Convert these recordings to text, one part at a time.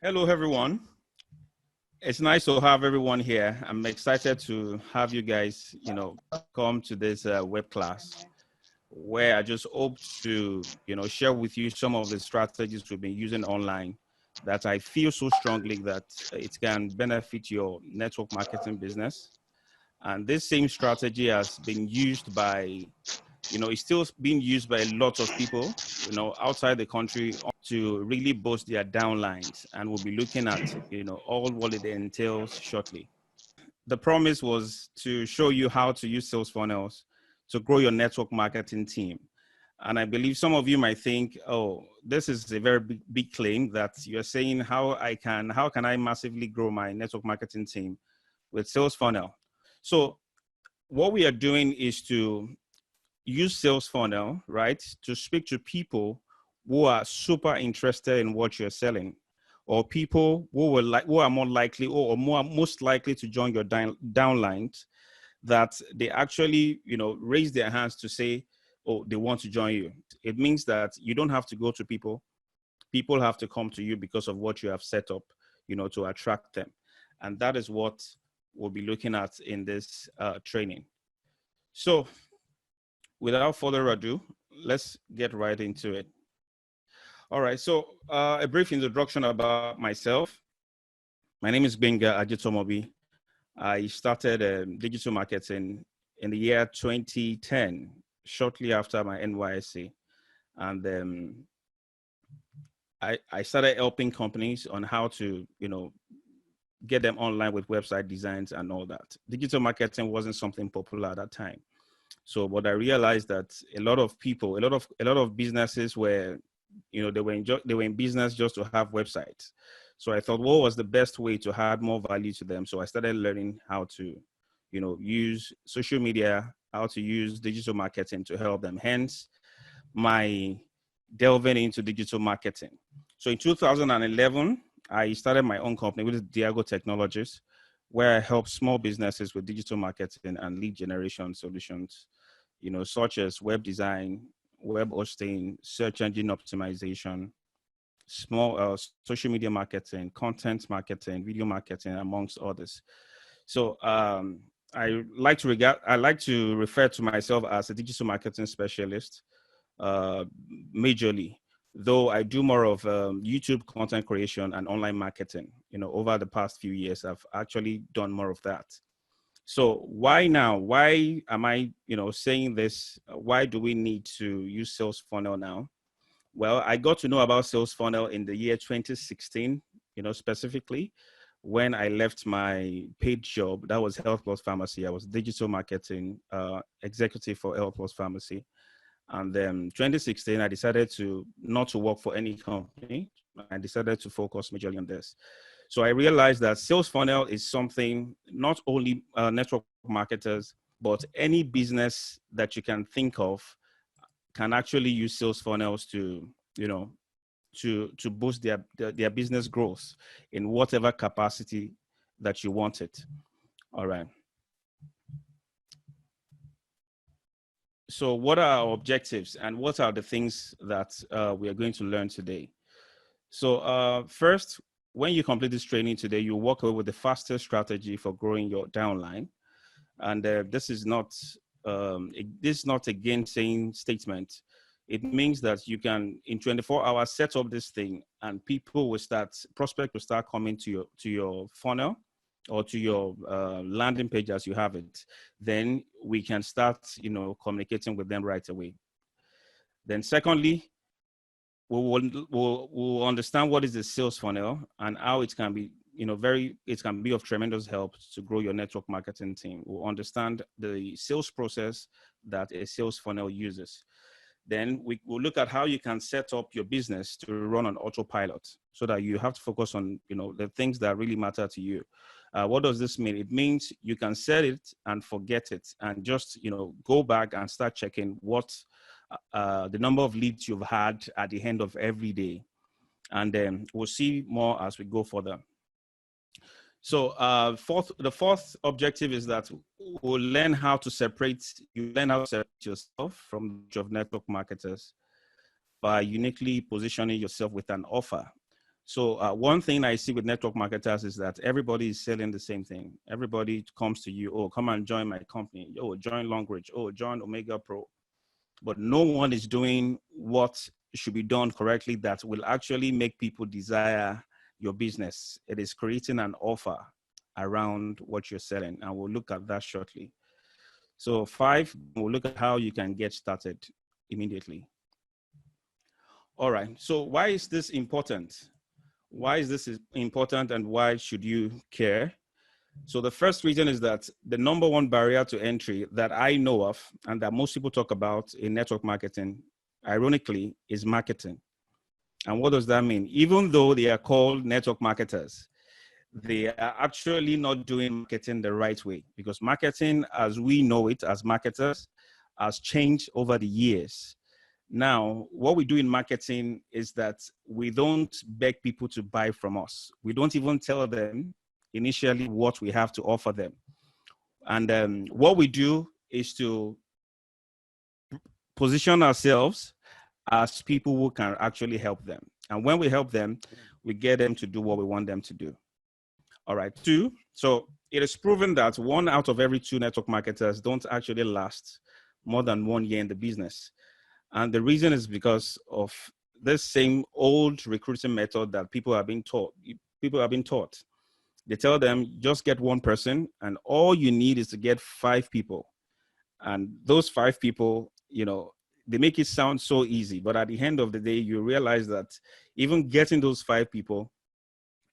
Hello, everyone. It's nice to have everyone here. I'm excited to have you guys, come to this web class where I just hope to, share with you some of the strategies we've been using online that I feel so strongly that it can benefit your network marketing business. And this same strategy has been used by, it's still being used by a lot of people, outside the country to really boost their downlines. And we'll be looking at, all what it entails shortly. The promise was to show you how to use sales funnels to grow your network marketing team. And I believe some of you might think, oh, this is a very big claim that you're saying how can I massively grow my network marketing team with sales funnel? So what we are doing is to use sales funnel, right, to speak to people who are super interested in what you're selling, or people who are more likely or most likely to join your downlines, that they actually raise their hands to say, oh, they want to join you. It means that you don't have to go to people. People have to come to you because of what you have set up, to attract them. And that is what we'll be looking at in this training. So without further ado, let's get right into it. All right, so a brief introduction about myself. My name is Benga Ajitomobi. I started digital marketing in the year 2010, shortly after my NYSC. And I started helping companies on how to, get them online with website designs and all that. Digital marketing wasn't something popular at that time. So, but I realized that a lot of people, a lot of businesses were, they were in business just to have websites. So I thought, what was the best way to add more value to them? So I started learning how to, use social media, how to use digital marketing to help them. Hence, my delving into digital marketing. So in 2011, I started my own company, which is Diago Technologies, where I help small businesses with digital marketing and lead generation solutions, such as web design, web hosting, search engine optimization, small social media marketing, content marketing, video marketing, amongst others. So I like to refer to myself as a digital marketing specialist, uh, majorly. Though I do more of YouTube content creation and online marketing. Over the past few years, I've actually done more of that. So why now? Why am I, saying this? Why do we need to use Sales Funnel now? Well, I got to know about Sales Funnel in the year 2016, specifically when I left my paid job. That was Health Plus Pharmacy. I was digital marketing executive for Health Plus Pharmacy. And then 2016, I decided to not to work for any company. I decided to focus majorly on this. So I realized that sales funnel is something not only network marketers, but any business that you can think of can actually use sales funnels to, to boost their business growth in whatever capacity that you want it. All right. So what are our objectives and what are the things that we are going to learn today? So first, when you complete this training today, you walk away with the fastest strategy for growing your downline. And this is not a gainsaying statement. It means that you can, in 24 hours, set up this thing, and prospect will start coming to your funnel or to your landing page as you have it. Then we can start, communicating with them right away. Then secondly, we'll understand what is the sales funnel and how it can be, it can be of tremendous help to grow your network marketing team. We'll understand the sales process that a sales funnel uses. Then we will look at how you can set up your business to run on autopilot so that you have to focus on, the things that really matter to you. What does this mean? It means you can set it and forget it and just, go back and start checking what the number of leads you've had at the end of every day. And then we'll see more as we go further. So the fourth objective is that we'll learn how to separate yourself from the bunch of network marketers by uniquely positioning yourself with an offer. So one thing I see with network marketers is that everybody is selling the same thing. Everybody comes to you, oh, come and join my company. Oh, join Longreach. Oh, join Omega Pro. But no one is doing what should be done correctly that will actually make people desire your business. It is creating an offer around what you're selling. And we'll look at that shortly. So 5, we'll look at how you can get started immediately. All right. So why is this important? Why is this important and why should you care? So the first reason is that the number one barrier to entry that I know of and that most people talk about in network marketing, ironically, is marketing. And what does that mean? Even though they are called network marketers, they are actually not doing marketing the right way, because marketing as we know it as marketers has changed over the years. Now, what we do in marketing is that we don't beg people to buy from us. We don't even tell them initially what we have to offer them. And what we do is to position ourselves as people who can actually help them. And when we help them, we get them to do what we want them to do. All right, 2. So it is proven that 1 out of every 2 network marketers don't actually last more than 1 year in the business. And the reason is because of this same old recruiting method that people have been taught. They tell them, just get 1 person, and all you need is to get 5 people. And those 5 people, you know, they make it sound so easy. But at the end of the day, you realize that even getting those 5 people,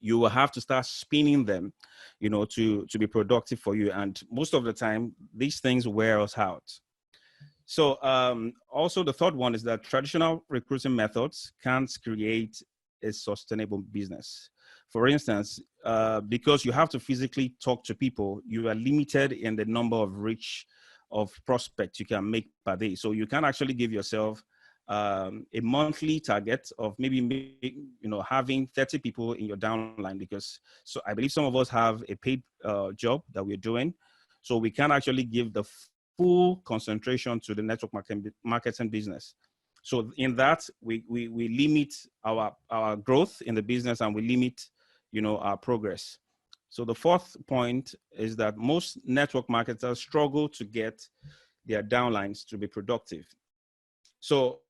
you will have to start spinning them, you know, to be productive for you. And most of the time, these things wear us out. So also the third one is that traditional recruiting methods can't create a sustainable business. For instance, because you have to physically talk to people, you are limited in the number of reach of prospects you can make per day. So you can actually give yourself a monthly target of maybe, you know, having 30 people in your downline, because so I believe some of us have a paid job that we're doing. So we can actually give the full concentration to the network marketing business. So in that, we limit our growth in the business, and we limit, you know, our progress. So the fourth point is that most network marketers struggle to get their downlines to be productive. So,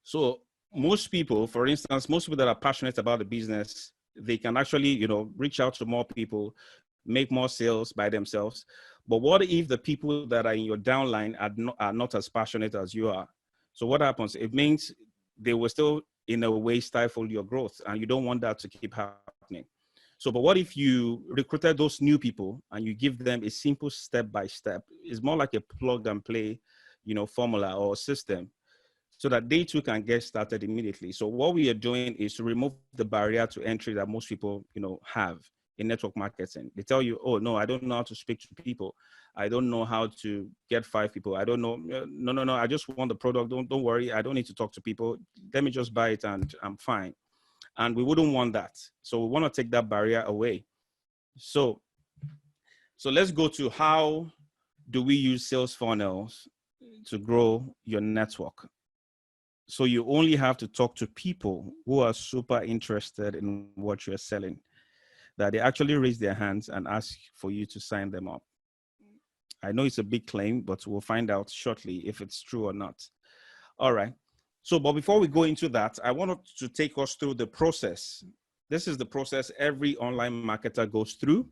so most people, for instance, most people that are passionate about the business, they can actually, you know, reach out to more people, make more sales by themselves. But what if the people that are in your downline are not as passionate as you are? So what happens? It means they will still, in a way, stifle your growth, and you don't want that to keep happening. So, but what if you recruited those new people and you give them a simple step-by-step? It's more like a plug and play, you know, formula or system, so that they too can get started immediately. So what we are doing is to remove the barrier to entry that most people, you know, have in network marketing. They tell you, oh, no, I don't know how to speak to people. I don't know how to get 5 people. I don't know. No. I just want the product. Don't worry. I don't need to talk to people. Let me just buy it and I'm fine. And we wouldn't want that. So we want to take that barrier away. So let's go to how do we use sales funnels to grow your network. So you only have to talk to people who are super interested in what you're selling, that they actually raise their hands and ask for you to sign them up. I know it's a big claim, but we'll find out shortly if it's true or not. All right. So, but before we go into that, I wanted to take us through the process. This is the process every online marketer goes through.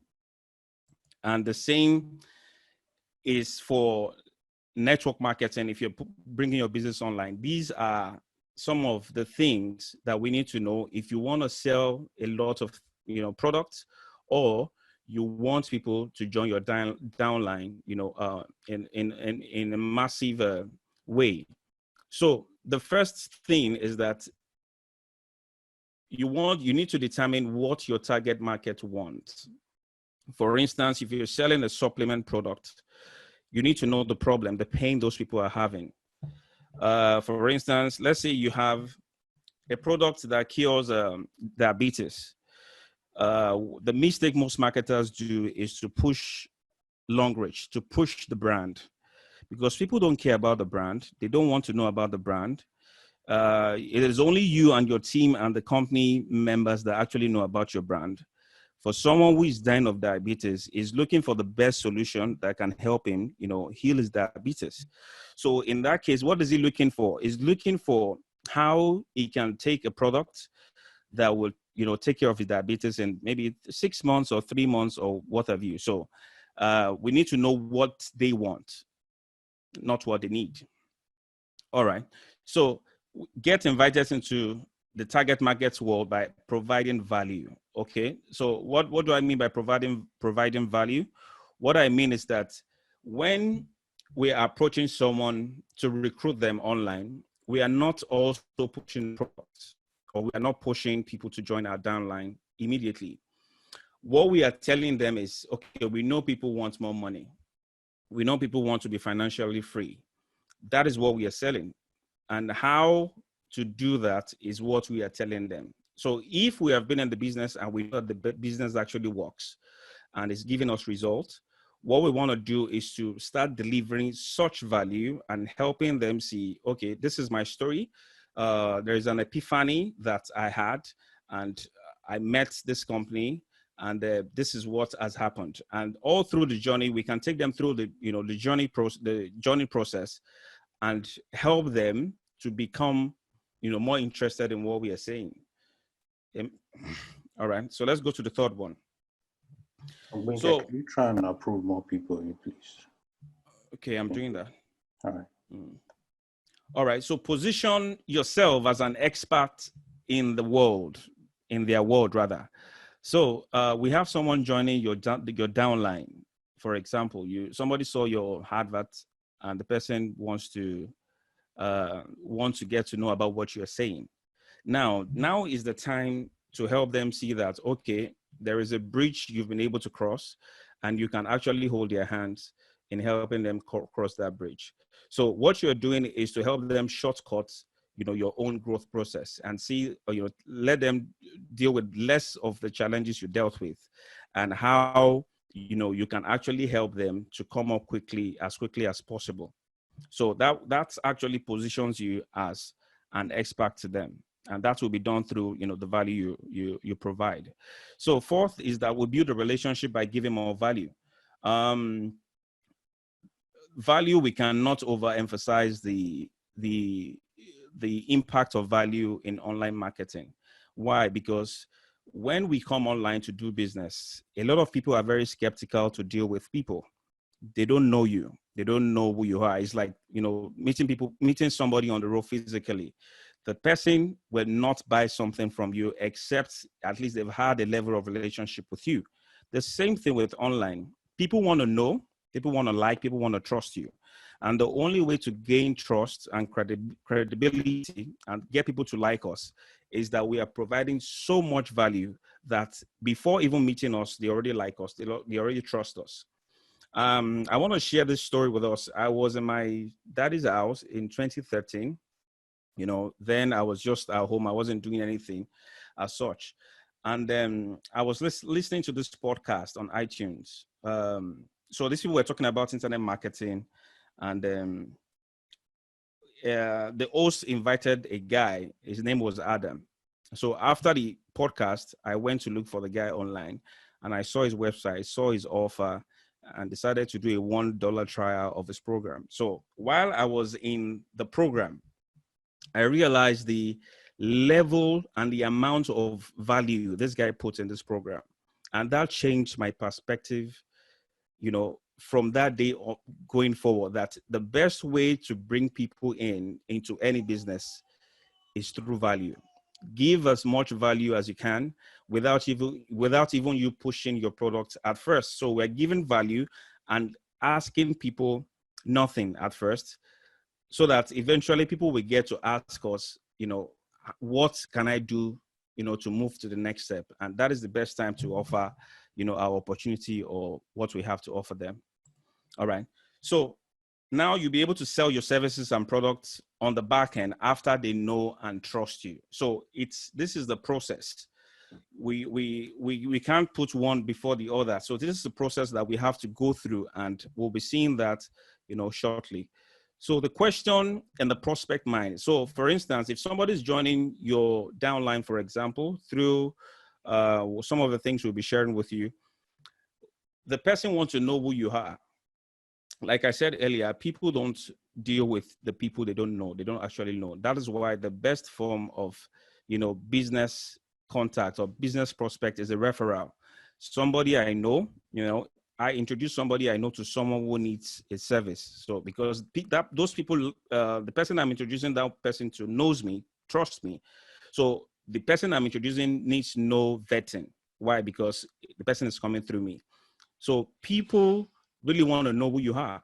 And the same is for network marketing. If you're bringing your business online, these are some of the things that we need to know if you want to sell a lot of, you know, products, or you want people to join your downline, you know, in a massive way. So the first thing is that you need to determine what your target market wants. For instance, if you're selling a supplement product, you need to know the problem, the pain those people are having. For instance, let's say you have a product that cures diabetes. The mistake most marketers do is to push Longreach, to push the brand, because people don't care about the brand. They don't want to know about the brand. It is only you and your team and the company members that actually know about your brand. For someone who is dying of diabetes, is looking for the best solution that can help him, heal his diabetes. So in that case, what is he looking for? He's looking for how he can take a product that will, take care of his diabetes in maybe 6 months or 3 months or what have you. So we need to know what they want, not what they need. All right. So get invited into the target markets world by providing value. Okay. So what do I mean by providing value? What I mean is that when we are approaching someone to recruit them online, we are not also pushing products, or we are not pushing people to join our downline immediately. What we are telling them is, okay, we know people want more money. We know people want to be financially free. That is what we are selling. And how to do that is what we are telling them. So if we have been in the business and we know that the business actually works and is giving us results, what we want to do is to start delivering such value and helping them see, okay, this is my story. There is an epiphany that I had, and I met this company, and this is what has happened. And all through the journey, we can take them through the journey process and help them to become, more interested in what we are saying. All right. So let's go to the third one. So can you try and approve more people, please? Okay, I'm doing that. All right. All right. So position yourself as an expert in the world, in their world rather. So we have someone joining your downline. For example, somebody saw your advert and the person wants to get to know about what you're saying. Now is the time to help them see that, okay, there is a bridge you've been able to cross, and you can actually hold their hands in helping them cross that bridge. So what you're doing is to help them shortcut, your own growth process, and see, let them deal with less of the challenges you dealt with, and how, you can actually help them to come up as quickly as possible. So that's actually positions you as an expert to them. And that will be done through, the value you provide. So fourth is that we build a relationship by giving more value. Value, we cannot overemphasize the impact of value in online marketing. Why? Because when we come online to do business, a lot of people are very skeptical to deal with people. They don't know you. They don't know who you are. It's like, meeting somebody on the road physically. The person will not buy something from you except at least they've had a level of relationship with you. The same thing with online. People want to know, people want to like, people want to trust you. And the only way to gain trust and credibility and get people to like us is that we are providing so much value that before even meeting us, they already like us. They already trust us. I want to share this story with us. I was in my daddy's house in 2013. Then I was just at home. I wasn't doing anything as such. And then I was listening to this podcast on iTunes. So these people were talking about internet marketing, and the host invited a guy. His name was Adam. So after the podcast, I went to look for the guy online, and I saw his website, saw his offer, and decided to do a $1 trial of his program. So while I was in the program, I realized the level and the amount of value this guy puts in this program. And that changed my perspective, from that day going forward, that the best way to bring people into any business is through value. Give as much value as you can without even you pushing your product at first. So we're giving value and asking people nothing at first, so that eventually people will get to ask us, what can I do, to move to the next step? And that is the best time to offer, our opportunity or what we have to offer them. All right. So now you'll be able to sell your services and products on the back end after they know and trust you. So this is the process. We can't put one before the other. So this is the process that we have to go through, and we'll be seeing that, shortly. So the question and the prospect mind. So for instance, if somebody's joining your downline, for example, through some of the things we'll be sharing with you, the person wants to know who you are. Like I said earlier, people don't deal with the people they don't know. They don't actually know. That is why the best form of, business contact or business prospect is a referral. Somebody I know, I introduce somebody I know to someone who needs a service. So because those people, the person I'm introducing that person to knows me, trusts me. So the person I'm introducing needs no vetting. Why? Because the person is coming through me. So people really want to know who you are,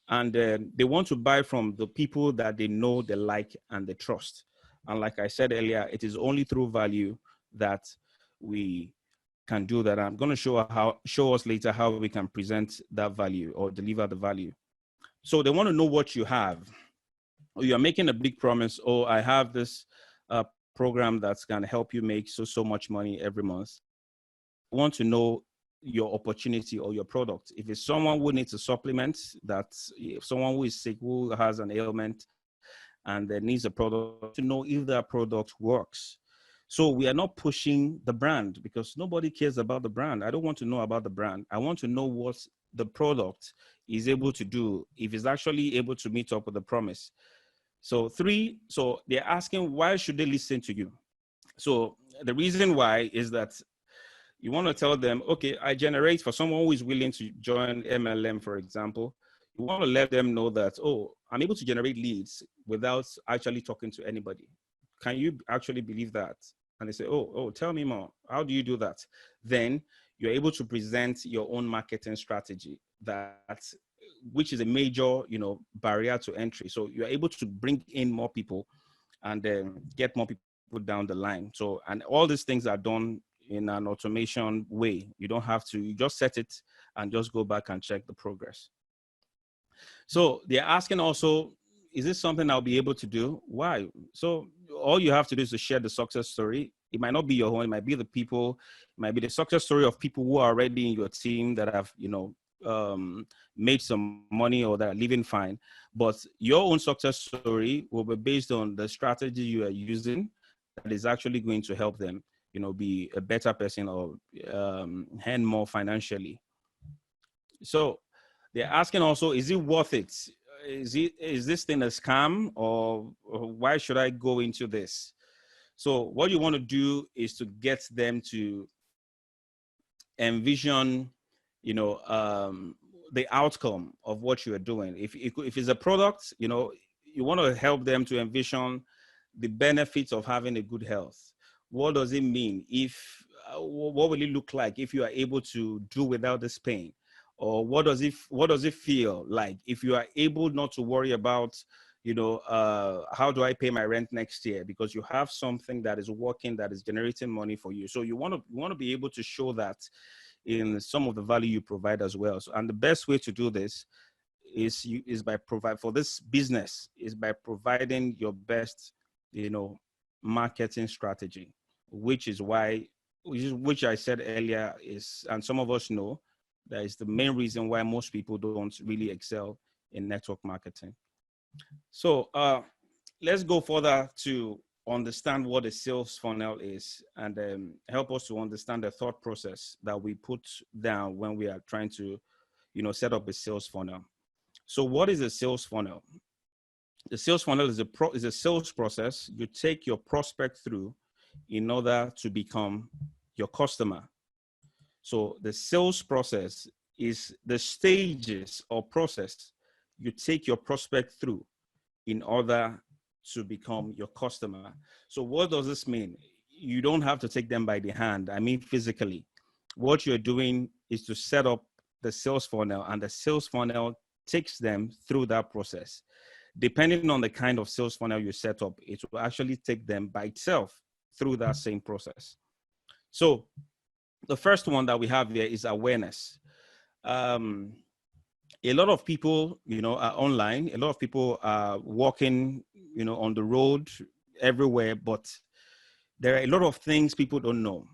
and they want to buy from the people that they know, they like, and they trust. And like I said earlier, it is only through value that we can do that. I'm going to show us later how we can present that value or deliver the value. So they want to know what you have. You're making a big promise. Oh, I have this program that's going to help you make so much money every month. I want to know your opportunity or your product. If it's someone who needs a supplement, if someone who is sick, who has an ailment, and that needs a product, to know if that product works. So we are not pushing the brand because nobody cares about the brand. I don't want to know about the brand. I want to know what the product is able to do, if it's actually able to meet up with the promise. So they're asking, why should they listen to you? So the reason why is that you want to tell them, okay, I generate, for someone who is willing to join MLM, for example, you want to let them know that, oh, I'm able to generate leads without actually talking to anybody. Can you actually believe that? And they say, oh, tell me more. How do you do that? Then you're able to present your own marketing strategy, which is a major, barrier to entry. So you're able to bring in more people and then get more people down the line. So, and all these things are done in an automation way. You don't have to, you just set it and just go back and check the progress. So they're asking also, is this something I'll be able to do? Why? So all you have to do is to share the success story. It might not be your own, it might be it might be the success story of people who are already in your team that have, made some money or that are living fine. But your own success story will be based on the strategy you are using that is actually going to help them, be a better person or earn more financially. So they're asking also, is it worth it? Is this thing a scam, or why should I go into this? So what you want to do is to get them to envision, the outcome of what you are doing. If it's a product, you want to help them to envision the benefits of having a good health. What does it mean? What will it look like if you are able to do without this pain? Or what does it feel like if you are able not to worry about, how do I pay my rent next year? Because you have something that is working, that is generating money for you. So you want to be able to show that in some of the value you provide as well. So, and the best way to do this is by providing your best, marketing strategy, which I said earlier and some of us know, that is the main reason why most people don't really excel in network marketing. So let's go further to understand what a sales funnel is, and help us to understand the thought process that we put down when we are trying to, set up a sales funnel. So what is a sales funnel? The sales funnel is a sales process you take your prospect through in order to become your customer. So the sales process is the stages or process you take your prospect through in order to become your customer. So what does this mean? You don't have to take them by the hand. I mean, physically. What you're doing is to set up the sales funnel, and the sales funnel takes them through that process. Depending on the kind of sales funnel you set up, it will actually take them by itself through that same process. So the first one that we have here is awareness. A lot of people, are online. A lot of people are walking, on the road everywhere, but there are a lot of things people don't know.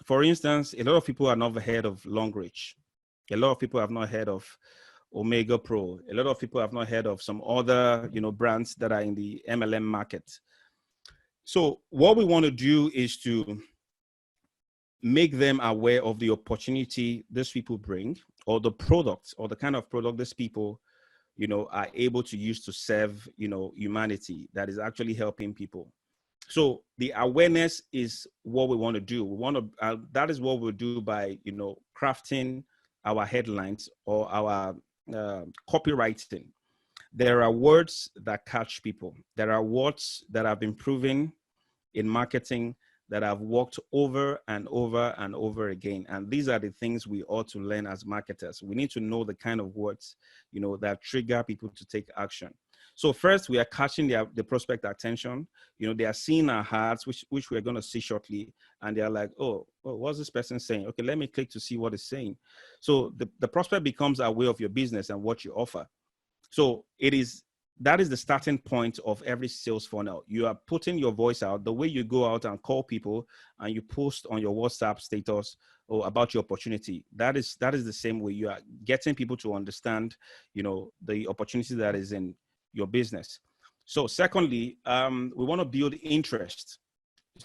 For instance, a lot of people have not heard of long reach. A lot of people have not heard of Omega Pro. A lot of people have not heard of some other, brands that are in the MLM market. So what we want to do is to make them aware of the opportunity these people bring, or the product, or the kind of product these people, are able to use to serve, humanity, that is actually helping people. So the awareness is what we want to do. We want to, that is what we'll do by, crafting our headlines or our copywriting. There are words that catch people. There are words that have been proven in marketing that have worked over and over and over again. And these are the things we ought to learn as marketers. We need to know the kind of words, that trigger people to take action. So first, we are catching the prospect attention. They are seeing our ads, which we're going to see shortly. And they're like, oh, what's this person saying? Okay, let me click to see what it's saying. So the prospect becomes aware of your business and what you offer. So that is the starting point of every sales funnel. You are putting your voice out, the way you go out and call people and you post on your WhatsApp status or about your opportunity. That is the same way you are getting people to understand, the opportunity that is in your business. So secondly, we want to build interest.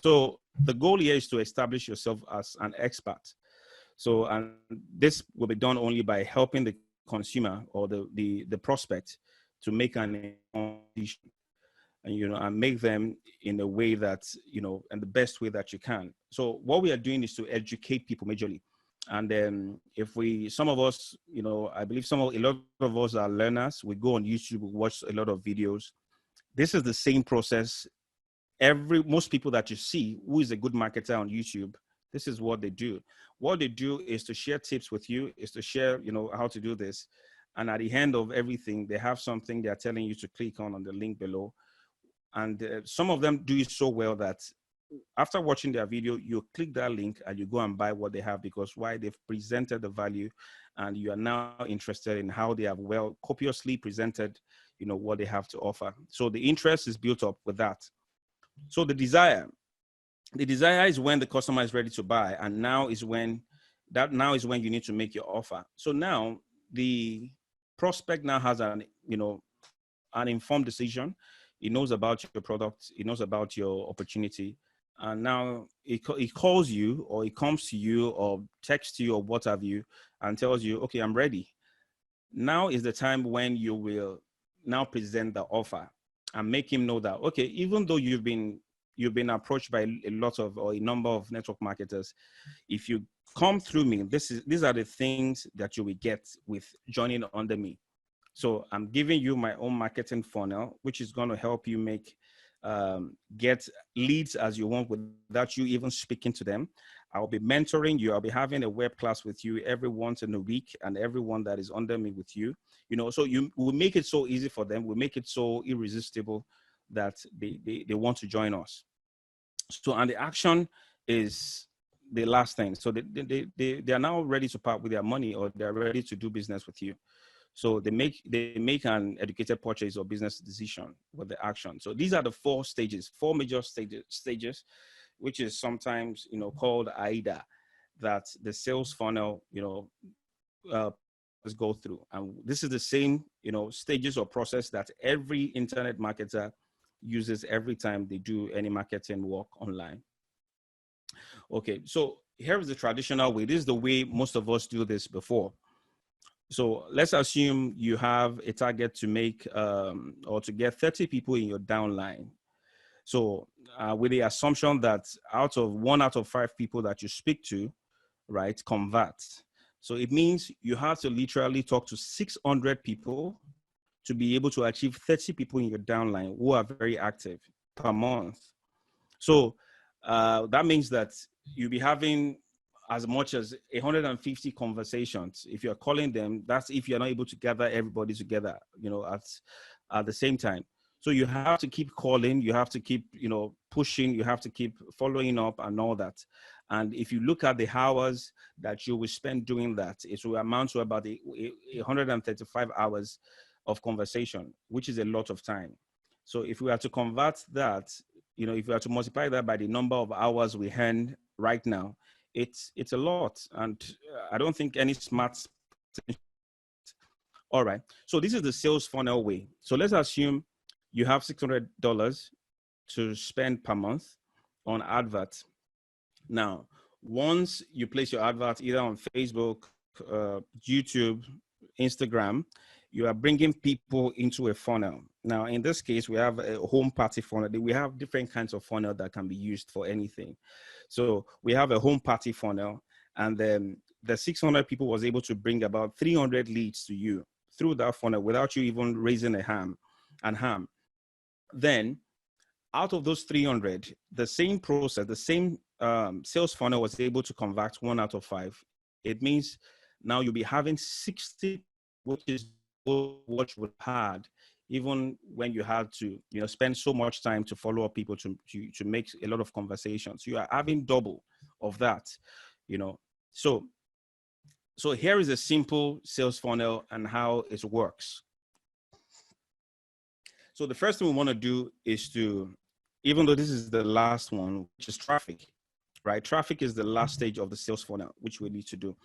So the goal here is to establish yourself as an expert. So, and this will be done only by helping the consumer or the prospect to make an decision, and make them in a way that, and the best way that you can. So what we are doing is to educate people majorly. And then some of us, I believe a lot of us are learners. We go on YouTube, we watch a lot of videos. This is the same process. Most people that you see who is a good marketer on YouTube, this is what they do. What they do is to share tips with you, is to share, how to do this. And at the end of everything, they have something they're telling you to click on the link below. And some of them do it so well that after watching their video, you click that link and you go and buy what they have, because why? They've presented the value and you are now interested in how they have copiously presented, what they have to offer. So the interest is built up with that. So the desire is when the customer is ready to buy, and now is when you need to make your offer. So now the prospect now has an informed decision. He knows about your product, he knows about your opportunity, and now he calls you, or he comes to you, or texts you, or what have you, and tells you, okay, I'm ready. Now is the time when you will now present the offer and make him know that, okay, even though you've been approached by a number of network marketers, if you come through me, these are the things that you will get with joining under me. So I'm giving you my own marketing funnel, which is going to help you get leads as you want without you even speaking to them. I'll be mentoring you. I'll be having a web class with you every once in a week, and everyone that is under me with you, so we'll make it so easy for them. We'll make it so irresistible that they want to join us. So, and the action is the last thing. So they are now ready to part with their money, or they're ready to do business with you. So they make an educated purchase or business decision with the action. So these are the four major stages, which is sometimes, called AIDA, that the sales funnel, go through. And this is the same, stages or process that every internet marketer uses every time they do any marketing work online. Okay, so here is the traditional way. This is the way most of us do this before. So let's assume you have a target to make or to get 30 people in your downline. So with the assumption that one out of 5 people that you speak to, right, convert. So it means you have to literally talk to 600 people to be able to achieve 30 people in your downline who are very active per month. So that means that you'll be having as much as 150 conversations. If you're calling them, that's if you're not able to gather everybody together, at the same time. So you have to keep calling, you have to keep, pushing, you have to keep following up and all that. And if you look at the hours that you will spend doing that, it will amount to about 135 hours of conversation, which is a lot of time. So if we are to convert that, if we are to multiply that by the number of hours we earn right now, it's a lot. And I don't think any smart All right. So this is the sales funnel way. So let's assume you have $600 to spend per month on adverts. Now, once you place your advert either on Facebook, YouTube, Instagram, you are bringing people into a funnel. Now, in this case, we have a home party funnel. We have different kinds of funnel that can be used for anything. So we have a home party funnel, and then the 600 people was able to bring about 300 leads to you through that funnel without you even raising a ham. Then out of those 300, the same process, the same sales funnel was able to convert 1 out of 5. It means now you'll be having 60, which is what you would have had even when you had to, spend so much time to follow up people to make a lot of conversations. You are having double of that, So here is a simple sales funnel and how it works. So the first thing we want to do is to, even though this is the last one, which is traffic, right? Traffic is the last stage of the sales funnel, which we need to do.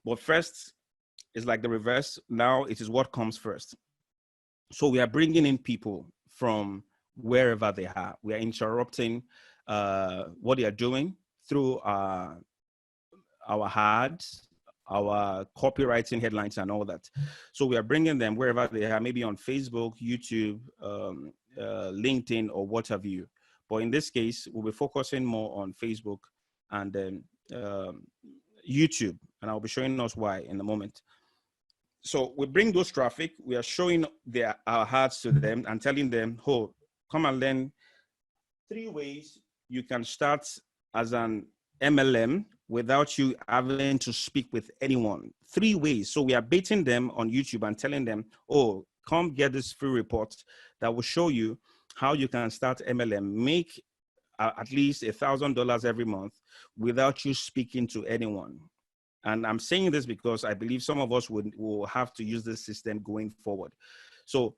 But first is like the reverse. Now it is what comes first. So we are bringing in people from wherever they are. We are interrupting what they are doing through our ads, our copywriting headlines and all that. So we are bringing them wherever they are, maybe on Facebook, YouTube, LinkedIn, or what have you. But in this case, we'll be focusing more on Facebook and then YouTube, and I'll be showing us why in a moment. So we bring those traffic, we are showing our ads to them and telling them, oh, come and learn 3 ways you can start as an MLM without you having to speak with anyone. 3 ways. So we are baiting them on YouTube and telling them, oh, come get this free report that will show you how you can start MLM, make at least $1,000 every month without you speaking to anyone. And I'm saying this because I believe some of us will have to use this system going forward. So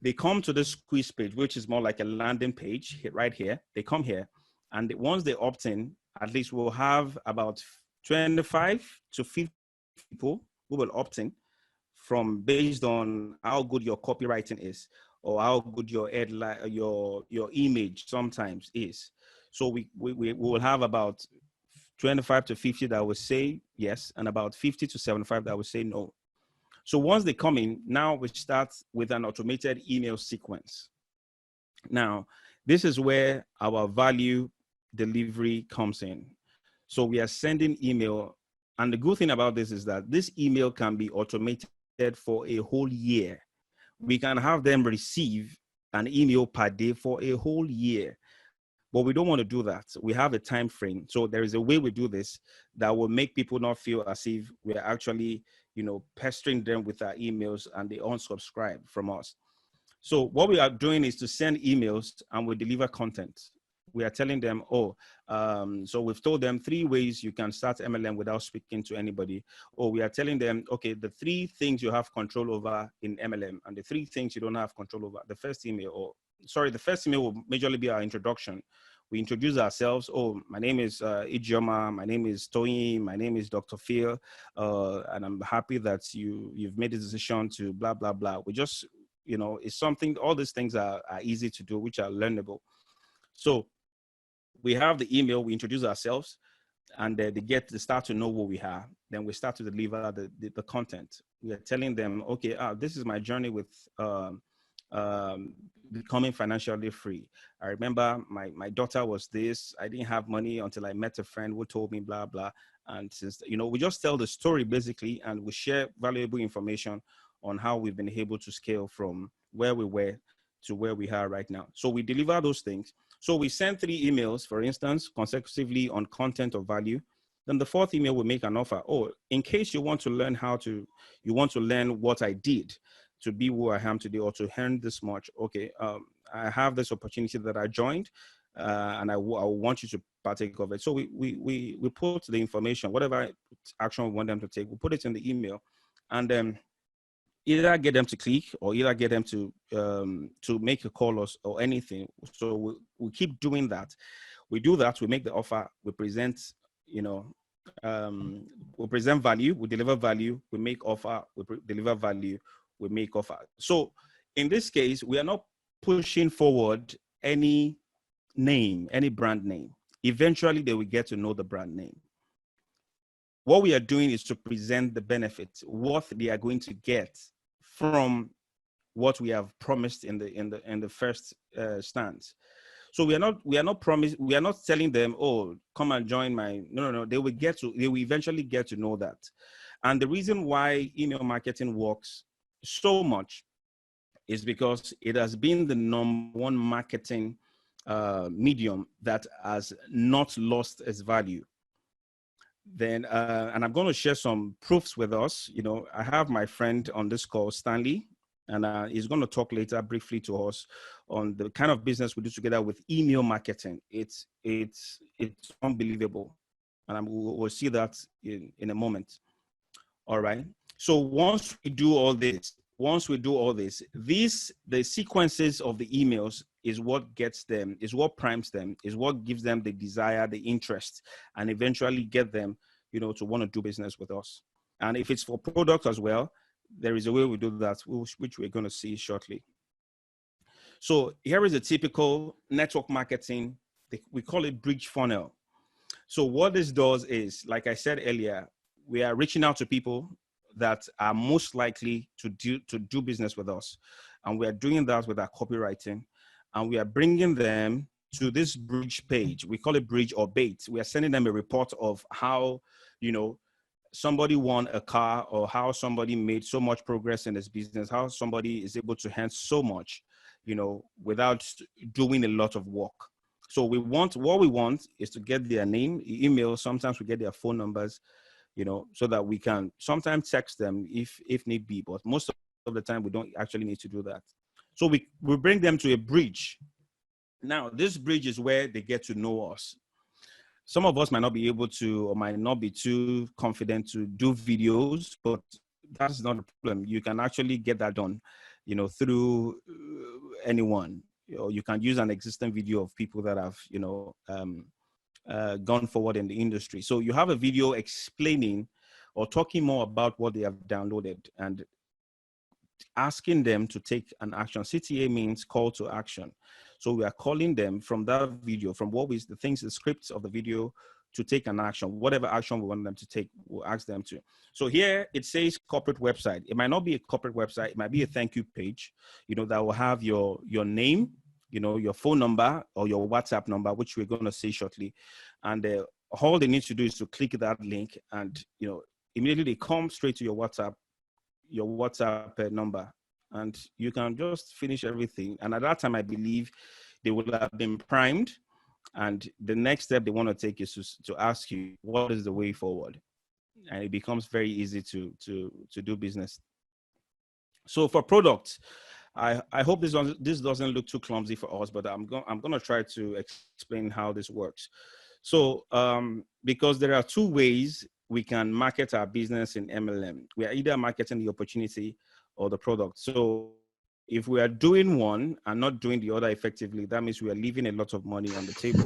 they come to this quiz page, which is more like a landing page right here. They come here, and once they opt in, at least we'll have about 25 to 50 people who will opt in from based on how good your copywriting is or how good your headline, your image sometimes is. So we will have about 25 to 50 that will say yes, and about 50 to 75 that will say no. So once they come in, now we start with an automated email sequence. Now, this is where our value delivery comes in. So we are sending email, and the good thing about this is that this email can be automated for a whole year. We can have them receive an email per day for a whole year. But we don't want to do that. We have a time frame. So there is a way we do this that will make people not feel as if we're actually, pestering them with our emails and they unsubscribe from us. So what we are doing is to send emails and we deliver content. We are telling them, so we've told them 3 ways you can start MLM without speaking to anybody. Or we are telling them, okay, the 3 things you have control over in MLM and the 3 things you don't have control over. The first email will majorly be our introduction. We introduce ourselves. Oh, my name is Ijoma. My name is Tony. My name is Dr. Phil. And I'm happy that you've made a decision to blah, blah, blah. We just, it's something, all these things are easy to do, which are learnable. So we have the email, we introduce ourselves, and they start to know who we are. Then we start to deliver the content. We are telling them, okay, this is my journey with becoming financially free. I remember my daughter was this. I didn't have money until I met a friend who told me blah, blah. And since, we just tell the story basically, and we share valuable information on how we've been able to scale from where we were to where we are right now. So we deliver those things. So we send 3 emails, for instance, consecutively on content of value. Then the 4th email will make an offer. Oh, in case you want to learn what I did to be who I am today or to earn this much. Okay, I have this opportunity that I joined and I want you to partake of it. So we put the information, whatever action we want them to take, we put it in the email, and then either get them to click or either get them to make a call or anything. So we keep doing that. We do that, we make the offer, we present, we present value, we deliver value, we make offer, we deliver value, we make offer. So in this case, we are not pushing forward any name, any brand name. Eventually, they will get to know the brand name. What we are doing is to present the benefits, what they are going to get from what we have promised in the first stance. So we are not telling them, oh, come and join my, no. They will eventually get to know that. And the reason why email marketing works so much is because it has been the number one marketing medium that has not lost its value. Then, and I'm going to share some proofs with us. I have my friend on this call, Stanley, and he's going to talk later briefly to us on the kind of business we do together with email marketing. It's unbelievable, and we'll see that in a moment. All right. So once we do all this, the sequences of the emails is what gets them, is what primes them, is what gives them the desire, the interest, and eventually get them, to want to do business with us. And if it's for product as well, there is a way we do that, which we're going to see shortly. So here is a typical network marketing. We call it bridge funnel. So what this does is, like I said earlier, we are reaching out to people that are most likely to do business with us. And we are doing that with our copywriting. And we are bringing them to this bridge page. We call it bridge or bait. We are sending them a report of how, somebody won a car, or how somebody made so much progress in this business, how somebody is able to earn so much, without doing a lot of work. So what we want is to get their name, email, sometimes we get their phone numbers, so that we can sometimes text them if need be, but most of the time we don't actually need to do that. So we bring them to a bridge. Now, this bridge is where they get to know us. Some of us might not be able to, or might not be too confident to do videos, but that's not a problem. You can actually get that done, through anyone. You can use an existing video of people that have, gone forward in the industry. So you have a video explaining or talking more about what they have downloaded and asking them to take an action. CTA means call to action. So we are calling them from that video, from the scripts of the video, to take an action. Whatever action we want them to take, we'll ask them to. So here it says corporate website. It might not be a corporate website. It might be a thank you page, that will have your name, your phone number or your WhatsApp number, which we're going to see shortly. And all they need to do is to click that link, and immediately they come straight to your WhatsApp number, and you can just finish everything. And at that time, I believe they will have been primed, and the next step they want to take is to ask you, what is the way forward? And it becomes very easy to do business. So for products, I hope this doesn't look too clumsy for us, but I'm going to try to explain how this works. So because there are two ways we can market our business in MLM. We are either marketing the opportunity or the product. So if we are doing one and not doing the other effectively, that means we are leaving a lot of money on the table.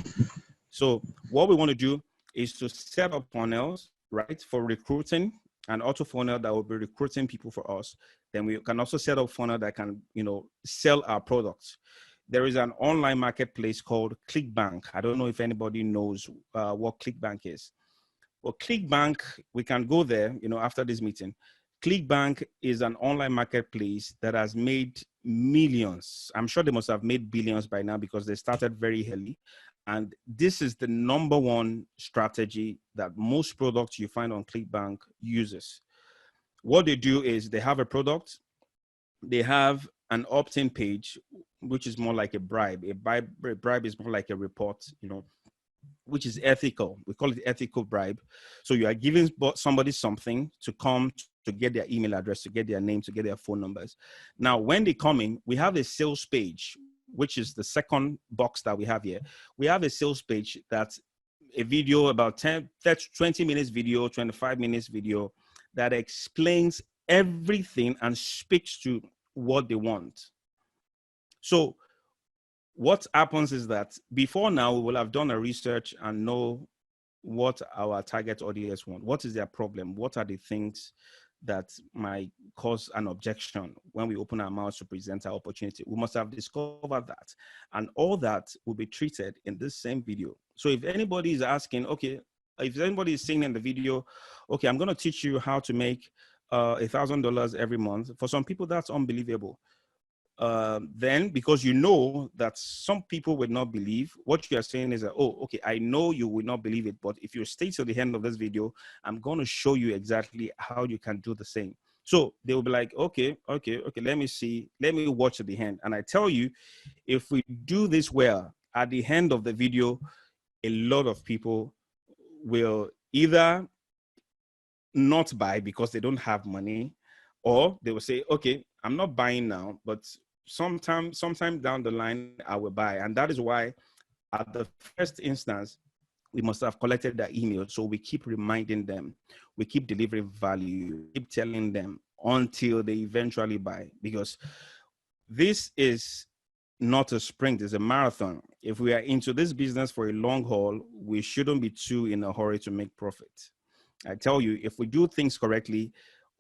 So what we want to do is to set up funnels, right, for recruiting, an auto funnel that will be recruiting people for us. Then we can also set up funnel that can, sell our products. There is an online marketplace called ClickBank. I don't know if anybody knows what ClickBank is. Well, ClickBank, we can go there, after this meeting. ClickBank is an online marketplace that has made millions. I'm sure they must have made billions by now because they started very early. And this is the number one strategy that most products you find on ClickBank uses. What they do is they have a product, they have an opt-in page, which is more like a bribe. A bribe is more like a report, which is ethical. We call it ethical bribe. So you are giving somebody something to come to get their email address, to get their name, to get their phone numbers. Now, when they come in, we have a sales page, which is the second box that we have here. We have a sales page that's a video, about 20 minutes video, 25 minutes video, that explains everything and speaks to what they want. So what happens is that before now, we will have done a research and know what our target audience want. What is their problem? What are the things that might cause an objection when we open our mouths to present our opportunity. We must have discovered that. And all that will be treated in this same video. So if anybody is asking, okay, if anybody is saying in the video, okay, I'm going to teach you how to make $1,000 every month. For some people, that's unbelievable. Then because you know that some people would not believe, what you are saying is that, oh, okay, I know you will not believe it, but if you stay till the end of this video, I'm going to show you exactly how you can do the same. So they will be like, okay, let me see, let me watch at the end. And I tell you, if we do this well, at the end of the video, a lot of people will either not buy because they don't have money, or they will say, okay, I'm not buying now, but sometime down the line, I will buy. And that is why at the first instance, we must have collected their email. So we keep reminding them, we keep delivering value, keep telling them until they eventually buy, because this is not a sprint, it's a marathon. If we are into this business for a long haul, we shouldn't be too in a hurry to make profit. I tell you, if we do things correctly,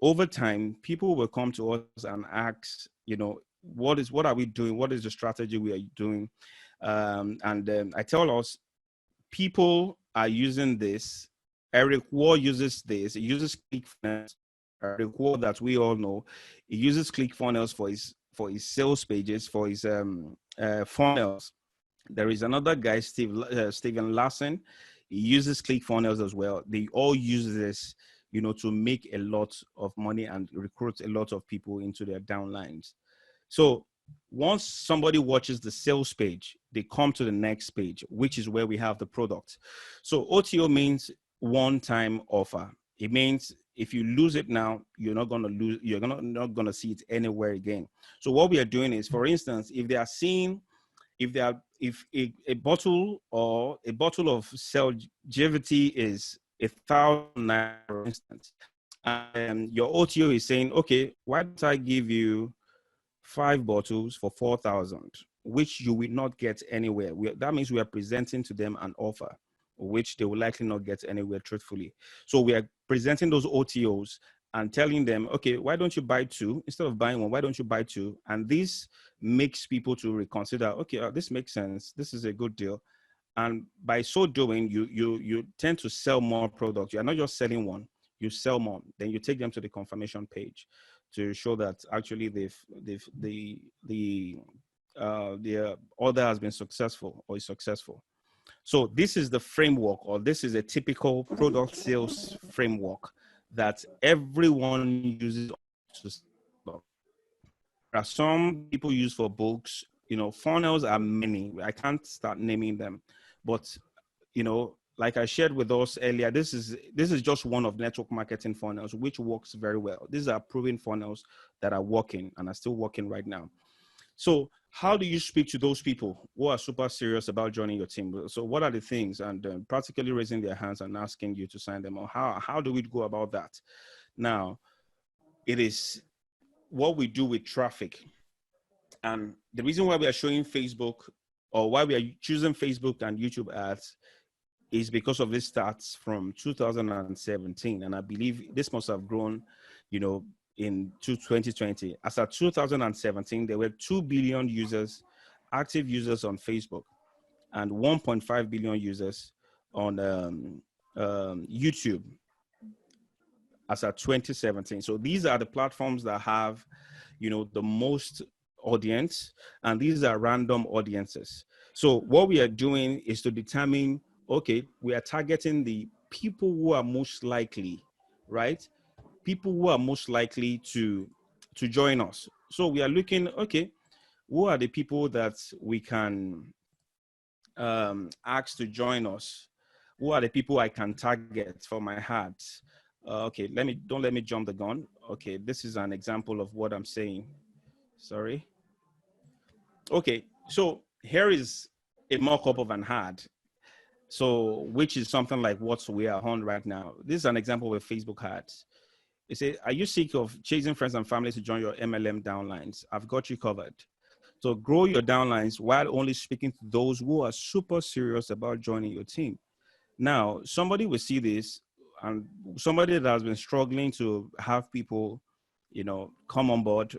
over time, people will come to us and ask, what are we doing? What is the strategy we are doing? I tell us, people are using this. Eric Ward uses this. He uses ClickFunnels. Eric Ward, that we all know, he uses ClickFunnels for his sales pages, for his funnels. There is another guy, Steven Larson. He uses ClickFunnels as well. They all use this, to make a lot of money and recruit a lot of people into their downlines. So once somebody watches the sales page, they come to the next page, which is where we have the product. So OTO means one-time offer. It means if you lose it now, you're not going to lose. You're not going to see it anywhere again. So what we are doing is, for instance, if a bottle of Celgevity is 1,000 naira, for instance, and your OTO is saying, okay, why don't I give you 5 bottles for 4,000, which you will not get anywhere. That means we are presenting to them an offer, which they will likely not get anywhere, truthfully. So we are presenting those OTOs and telling them, okay, why don't you buy 2 instead of buying 1? Why don't you buy 2? And this makes people to reconsider. Okay, this makes sense. This is a good deal. And by so doing, you tend to sell more products. You are not just selling one; you sell more. Then you take them to the confirmation page to show that actually the order has been successful or is successful. So this is the framework, or this is a typical product sales framework that everyone uses to sell. There are some people use for books. Funnels are many. I can't start naming them, but like I shared with us earlier, this is just one of network marketing funnels, which works very well. These are proven funnels that are working and are still working right now. So how do you speak to those people who are super serious about joining your team? So what are the things? And practically raising their hands and asking you to sign them on. How do we go about that? Now, it is what we do with traffic. And the reason why we are showing Facebook, or why we are choosing Facebook and YouTube ads, is because of this stats from 2017. And I believe this must have grown, in 2020. As of 2017, there were 2 billion active users on Facebook, and 1.5 billion users on YouTube as of 2017. So these are the platforms that have, the most audience, and these are random audiences. So what we are doing is to determine, okay, we are targeting the people who are most likely, right? People who are most likely to join us. So we are looking, okay, who are the people that we can ask to join us? Who are the people I can target for my ads? Okay, don't let me jump the gun. Okay, this is an example of what I'm saying. Sorry. Okay, so here is a mock-up of an ad. So, which is something like what we are on right now. This is an example of a Facebook ad. It says, are you sick of chasing friends and family to join your MLM downlines? I've got you covered. So grow your downlines while only speaking to those who are super serious about joining your team. Now, somebody will see this and somebody that has been struggling to have people, come on board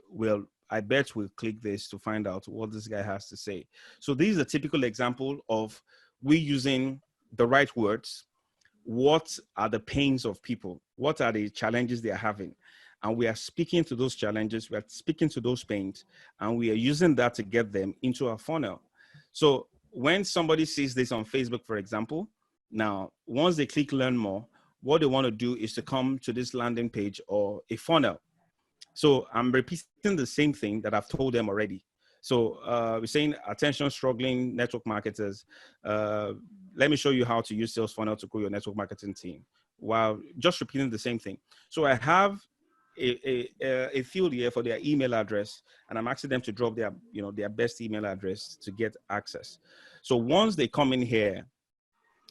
I bet we'll click this to find out what this guy has to say. So this is a typical example of we using the right words. What are the pains of people? What are the challenges they are having? And we are speaking to those challenges, we are speaking to those pains, and we are using that to get them into our funnel. So when somebody sees this on Facebook, for example, now, once they click learn more, what they want to do is to come to this landing page or a funnel. So I'm repeating the same thing that I've told them already. So we're saying, attention struggling network marketers. Let me show you how to use sales funnel to grow your network marketing team, while just repeating the same thing. So I have a field here for their email address, and I'm asking them to drop their best email address to get access. So once they come in here,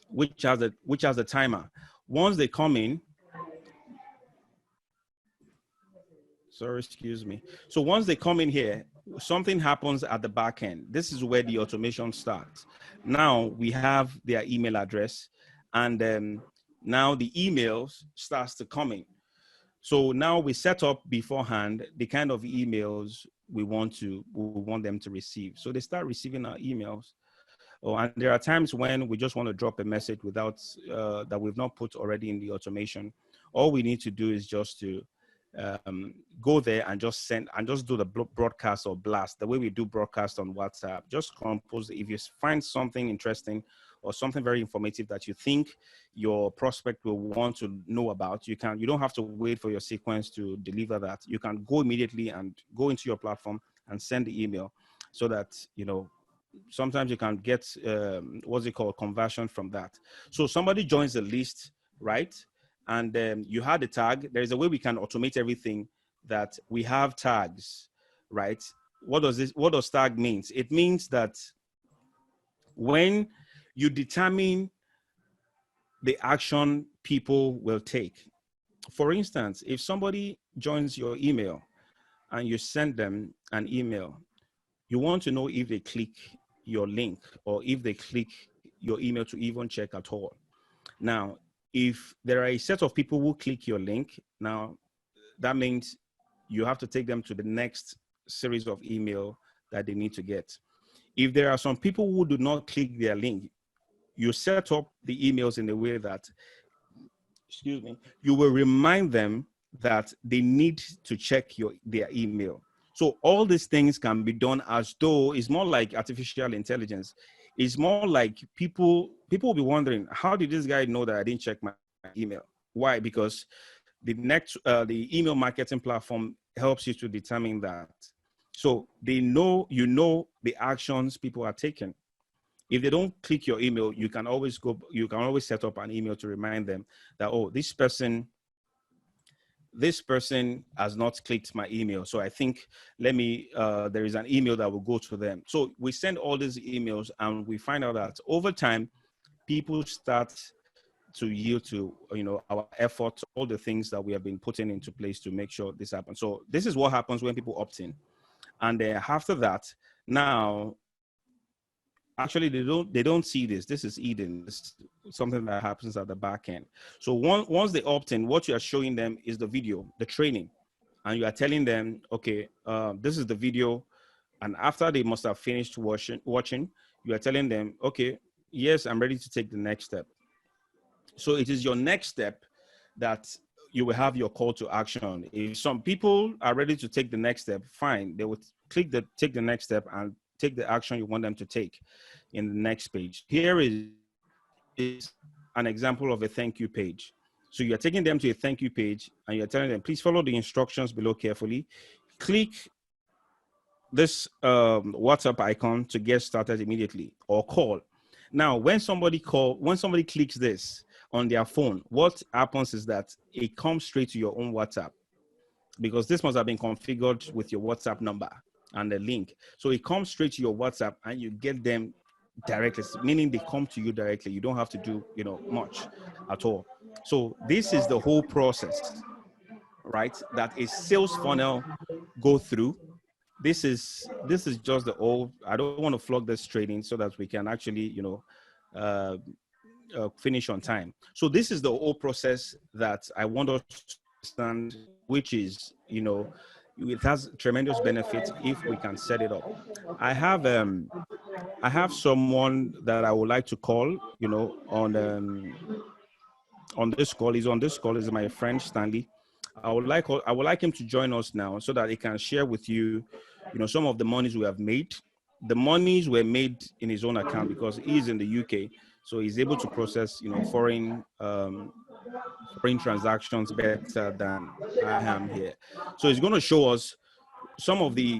which has the timer, once they come in, sorry, excuse me. So once they come in here, something happens at the back end. This is where the automation starts. Now we have their email address, and now the emails starts to come in. So now we set up beforehand the kind of emails we want them to receive. So they start receiving our emails. Oh, and there are times when we just want to drop a message without that we've not put already in the automation. All we need to do is just to go there and just send and just do the broadcast or blast the way we do broadcast on WhatsApp. Just compose. If you find something interesting or something very informative that you think your prospect will want to know about, you don't have to wait for your sequence to deliver that. You can go immediately and go into your platform and send the email, so that sometimes you can get what's it called, conversion from that. So somebody joins the list, right? And you had a tag. There is a way we can automate everything, that we have tags, right? What does tag means? It means that when you determine the action people will take. For instance, if somebody joins your email and you send them an email, you want to know if they click your link or if they click your email to even check at all. Now, if there are a set of people who click your link, now that means you have to take them to the next series of email that they need to get. If there are some people who do not click their link, you set up the emails in a way that, excuse me, you will remind them that they need to check their email. So all these things can be done as though it's more like artificial intelligence. It's more like people will be wondering, how did this guy know that I didn't check my email? Why? Because the email marketing platform helps you to determine that. So they know, the actions people are taking. If they don't click your email, you can always set up an email to remind them that, oh, this person has not clicked my email. So I think there is an email that will go to them. So we send all these emails, and we find out that over time, people start to yield to, our efforts, all the things that we have been putting into place to make sure this happens. So this is what happens when people opt in. And then after that, now, actually, they don't see this. This is Eden. This is something that happens at the back end. So once they opt in, what you are showing them is the video, the training, and you are telling them, okay, this is the video. And after they must have finished watching, you are telling them, okay, yes, I'm ready to take the next step. So it is your next step that you will have your call to action. If some people are ready to take the next step, fine. They would click take the next step and take the action you want them to take in the next page. Here is an example of a thank you page. So you're taking them to a thank you page, and you're telling them, please follow the instructions below carefully. Click this WhatsApp icon to get started immediately, or call. Now, when somebody clicks this on their phone, what happens is that it comes straight to your own WhatsApp, because this must have been configured with your WhatsApp number and the link. So it comes straight to your WhatsApp, and you get them directly, meaning they come to you directly. You don't have to do, much at all. So this is the whole process, right, that a sales funnel go through. This is just the old. I don't want to flog this training so that we can actually, finish on time. So this is the whole process that I want us to understand, which is, it has tremendous benefits if we can set it up. I have someone that I would like to call, on this call. He's on this call. Is my friend Stanley. I would like him to join us now so that he can share with you, some of the monies we have made. The monies were made in his own account because he's in the UK, so he's able to process, foreign transactions better than I am here. So he's going to show us some of the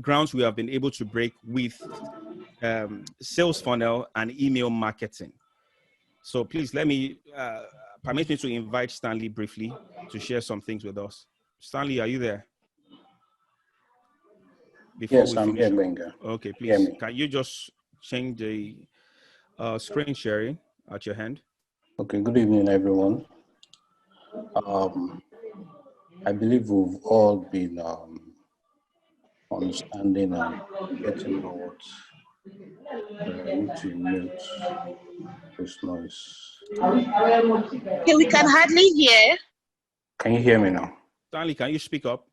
grounds we have been able to break with sales funnel and email marketing. So please permit me to invite Stanley briefly to share some things with us. Stanley, are you there? Yes, I'm here, Benga. Okay, please, can you just change the screen sharing at your hand? Okay, good evening, everyone. I believe we've all been understanding and getting what I need to mute this noise. Okay, we can hardly hear. Can you hear me now? Stanley, can you speak up?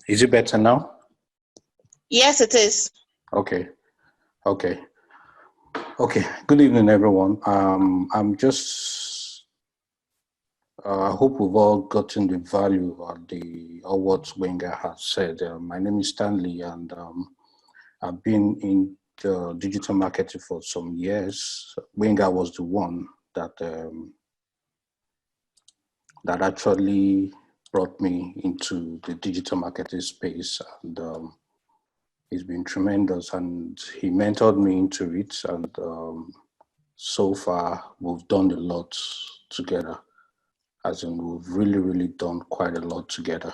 Is it better now? Yes, it is. Okay. Good evening, everyone. I hope we've all gotten the value of what Wenger has said. My name is Stanley, and I've been in digital marketing for some years. Wenger was the one that actually brought me into the digital marketing space, and he's been tremendous, and he mentored me into it, and so far we've done a lot together, as in we've really done quite a lot together.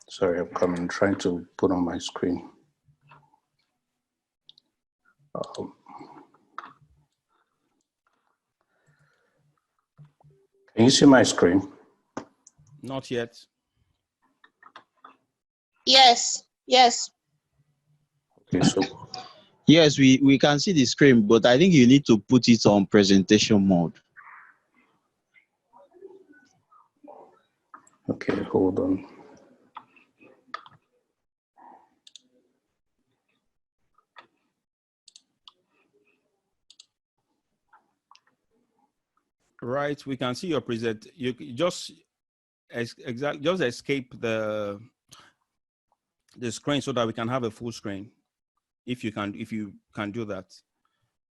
Sorry, I'm trying to put on my screen. Can you see my screen? Not yet. Yes. Okay, so yes, we can see the screen, but I think you need to put it on presentation mode. okay, hold on. Right, we can see your present. You just escape the screen so that we can have a full screen. If you can do that.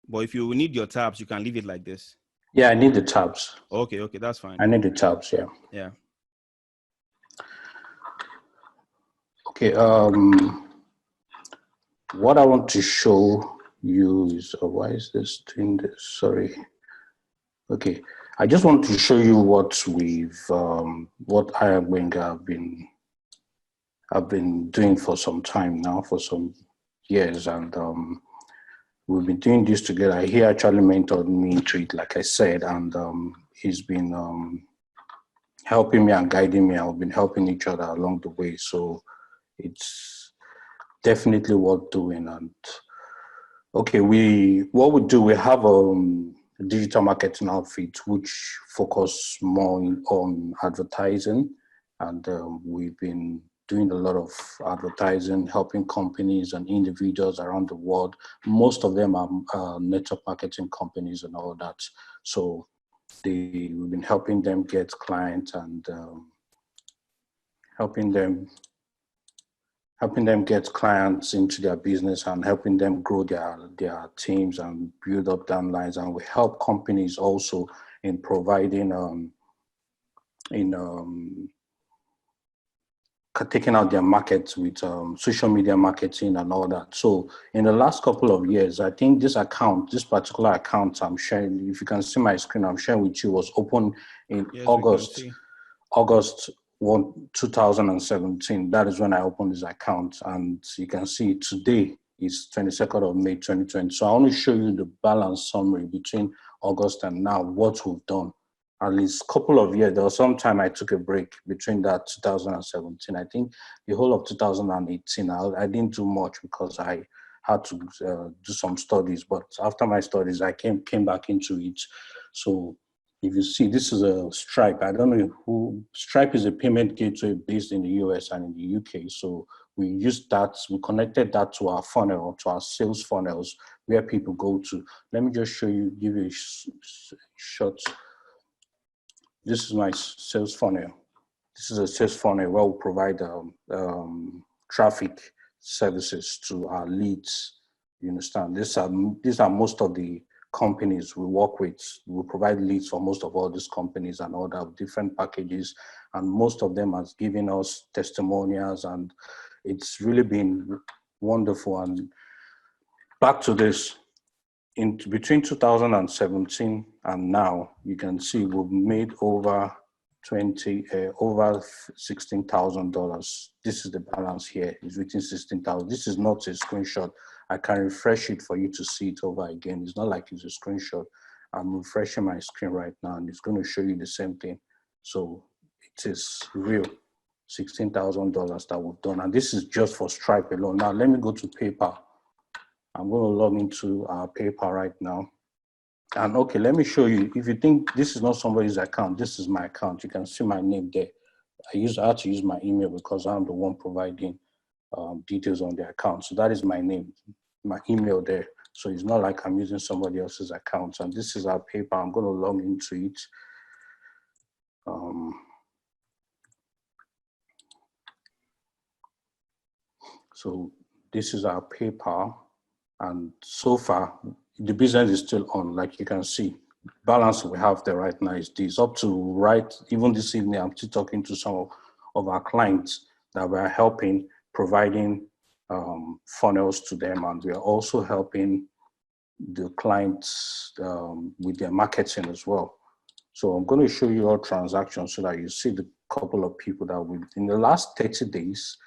But if you need your tabs, you can leave it like this. Yeah, I need the tabs. Okay, that's fine. I need the tabs, yeah. Yeah. Okay, what I want to show you is, why is this doing this? Sorry. Okay, I just want to show you what what I and Wenger have been doing for some time now, for some years, and we've been doing this together. He actually mentored me into it, like I said, and he's been helping me and guiding me, and we've been helping each other along the way. So it's definitely worth doing. And okay, what we do, we have a digital marketing outfit which focus more on advertising, and we've been doing a lot of advertising, helping companies and individuals around the world. Most of them are network marketing companies and all that. So we've been helping them get clients and helping them get clients into their business and helping them grow their teams and build up downlines. And we help companies also in providing taking out their markets with social media marketing and all that. So in the last couple of years, I think this particular account I'm sharing, if you can see my screen, I'm sharing with you, was open in August 2017. That is when I opened this account, and you can see today is 22nd of May 2020. So I want to show you the balance summary between August and now, what we've done. At least a couple of years. There was some time I took a break between that 2017. I think the whole of 2018, I didn't do much because I had to do some studies. But after my studies, I came back into it. So if you see, this is a Stripe. I don't know who, Stripe is a payment gateway based in the US and in the UK. So we used that, we connected that to our funnel, to our sales funnels, where people go to. Let me just show you, give you a shot. This is my sales funnel. This is a sales funnel where we provide traffic services to our leads. You understand? These are most of the companies we work with. We provide leads for most of all these companies and all that different packages, and most of them has given us testimonials, and it's really been wonderful. And back to this, in between 2017 and now, you can see we've made over $16,000. This is the balance here. It's written 16,000. This is not a screenshot. I can refresh it for you to see it over again. It's not like it's a screenshot. I'm refreshing my screen right now, and it's going to show you the same thing. So it is real, $16,000 that we've done, and this is just for Stripe alone. Now let me go to PayPal. I'm going to log into our PayPal right now. And okay, let me show you. If you think this is not somebody's account, this is my account. You can see my name there. I had to use my email because I'm the one providing details on the account. So that is my name, my email there. So it's not like I'm using somebody else's account. And this is our PayPal. I'm going to log into it. So this is our PayPal. And so far, the business is still on, like you can see. Balance we have there right now is this. Up to right, even this evening, I'm still talking to some of our clients that we're helping, providing funnels to them, and we are also helping the clients with their marketing as well. So I'm going to show you our transactions so that you see the couple of people that we, in the last 30 days,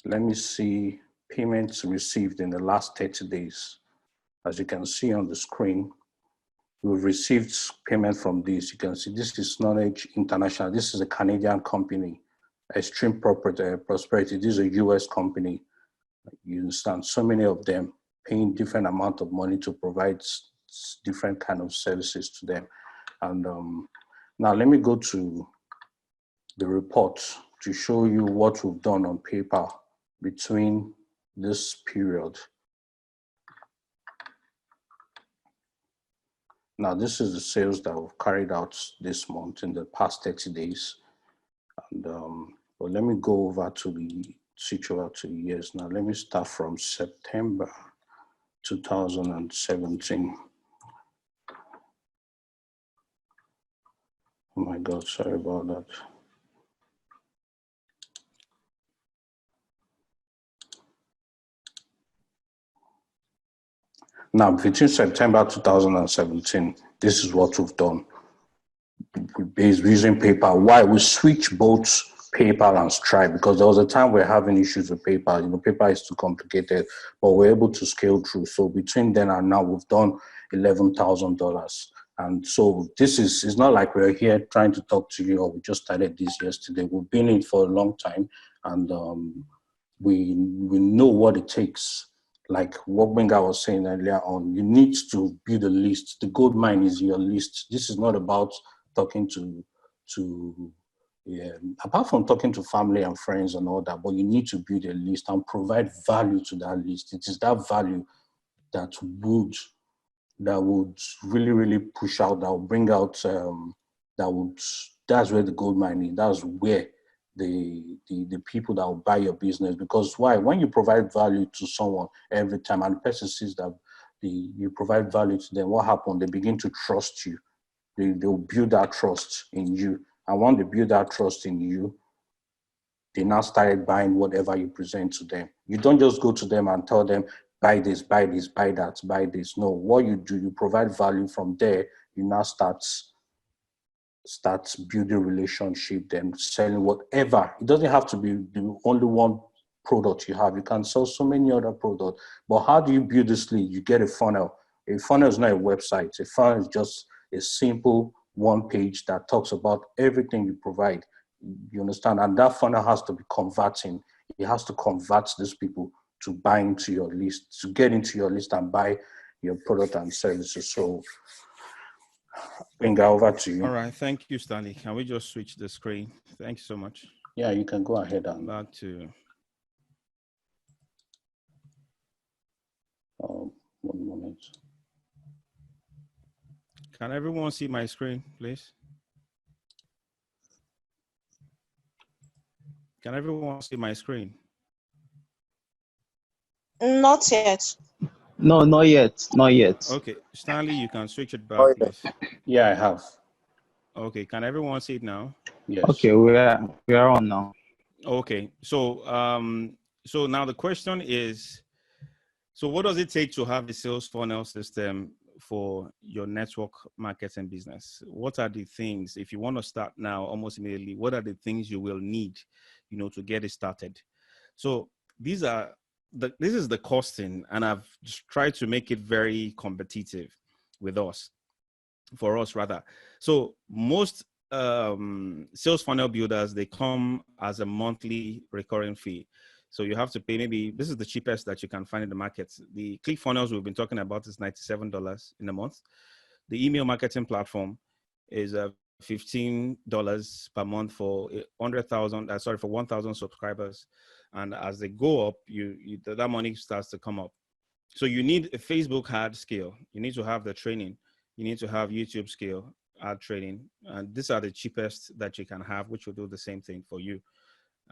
let me see payments received in the last 30 days. As you can see on the screen, we've received payment from this. You can see this is Knowledge International. This is a Canadian company. Extreme Prosperity. This is a US company. You understand, so many of them paying different amount of money to provide different kind of services to them. And now let me go to the report to show you what we've done on PayPal between this period. Now, this is the sales that we've carried out this month in the past 30 days. And well, let me go over to the switch over to years. Now, let me start from September 2017. Oh my God, sorry about that. Now, between September 2017, this is what we've done. We're using PayPal. Why? We switch both PayPal and Stripe because there was a time we're having issues with PayPal. You know, PayPal is too complicated, but we're able to scale through. So between then and now, we've done $11,000. And so this is, it's not like we're here trying to talk to you or we just started this yesterday. We've been in it for a long time, and we know what it takes. Like what Benga was saying earlier on, you need to build a list. The gold mine is your list. This is not about talking to apart from talking to family and friends and all that, but you need to build a list and provide value to that list. It is that value that would really, really push out, that will bring out, that's where the gold mine is. That's where the people that will buy your business. Because why? When you provide value to someone every time and the person sees that you provide value to them, what happens? They begin to trust you. They'll build that trust in you. And when they build that trust in you, they now started buying whatever you present to them. You don't just go to them and tell them, buy this, buy this, buy that, buy this. No, what you do, you provide value. From there, you now start building relationship, then selling whatever. It doesn't have to be the only one product you have. You can sell so many other products. But how do you build this lead? You get a funnel. A funnel is not a website. A funnel is just a simple one page that talks about everything you provide. You understand? And that funnel has to be converting. It has to convert these people to buy into your list, to get into your list and buy your product and services. So, Benga, over to you. All right. Thank you, Stanley. Can we just switch the screen? Thank you so much. Yeah, you can go ahead and back to. 1 moment. Can everyone see my screen, please? Can everyone see my screen? Not yet. No, not yet. Not yet. Okay, Stanley, you can switch it back, please. Yeah, I have. Okay, can everyone see it now? Yes. Okay, we are on now. Okay, so so now the question is, so what does it take to have a sales funnel system for your network marketing business? What are the things, if you want to start now almost immediately, what are the things you will need, to get it started? So this is the costing, and I've just tried to make it very competitive for us rather. So most sales funnel builders, they come as a monthly recurring fee. So you have to pay, maybe this is the cheapest that you can find in the market. The ClickFunnels we've been talking about is $97 in a month. The email marketing platform is $15 per month for 1,000 subscribers. And as they go up, that money starts to come up. So you need a Facebook ad scale. You need to have the training. You need to have YouTube scale ad training. And these are the cheapest that you can have, which will do the same thing for you.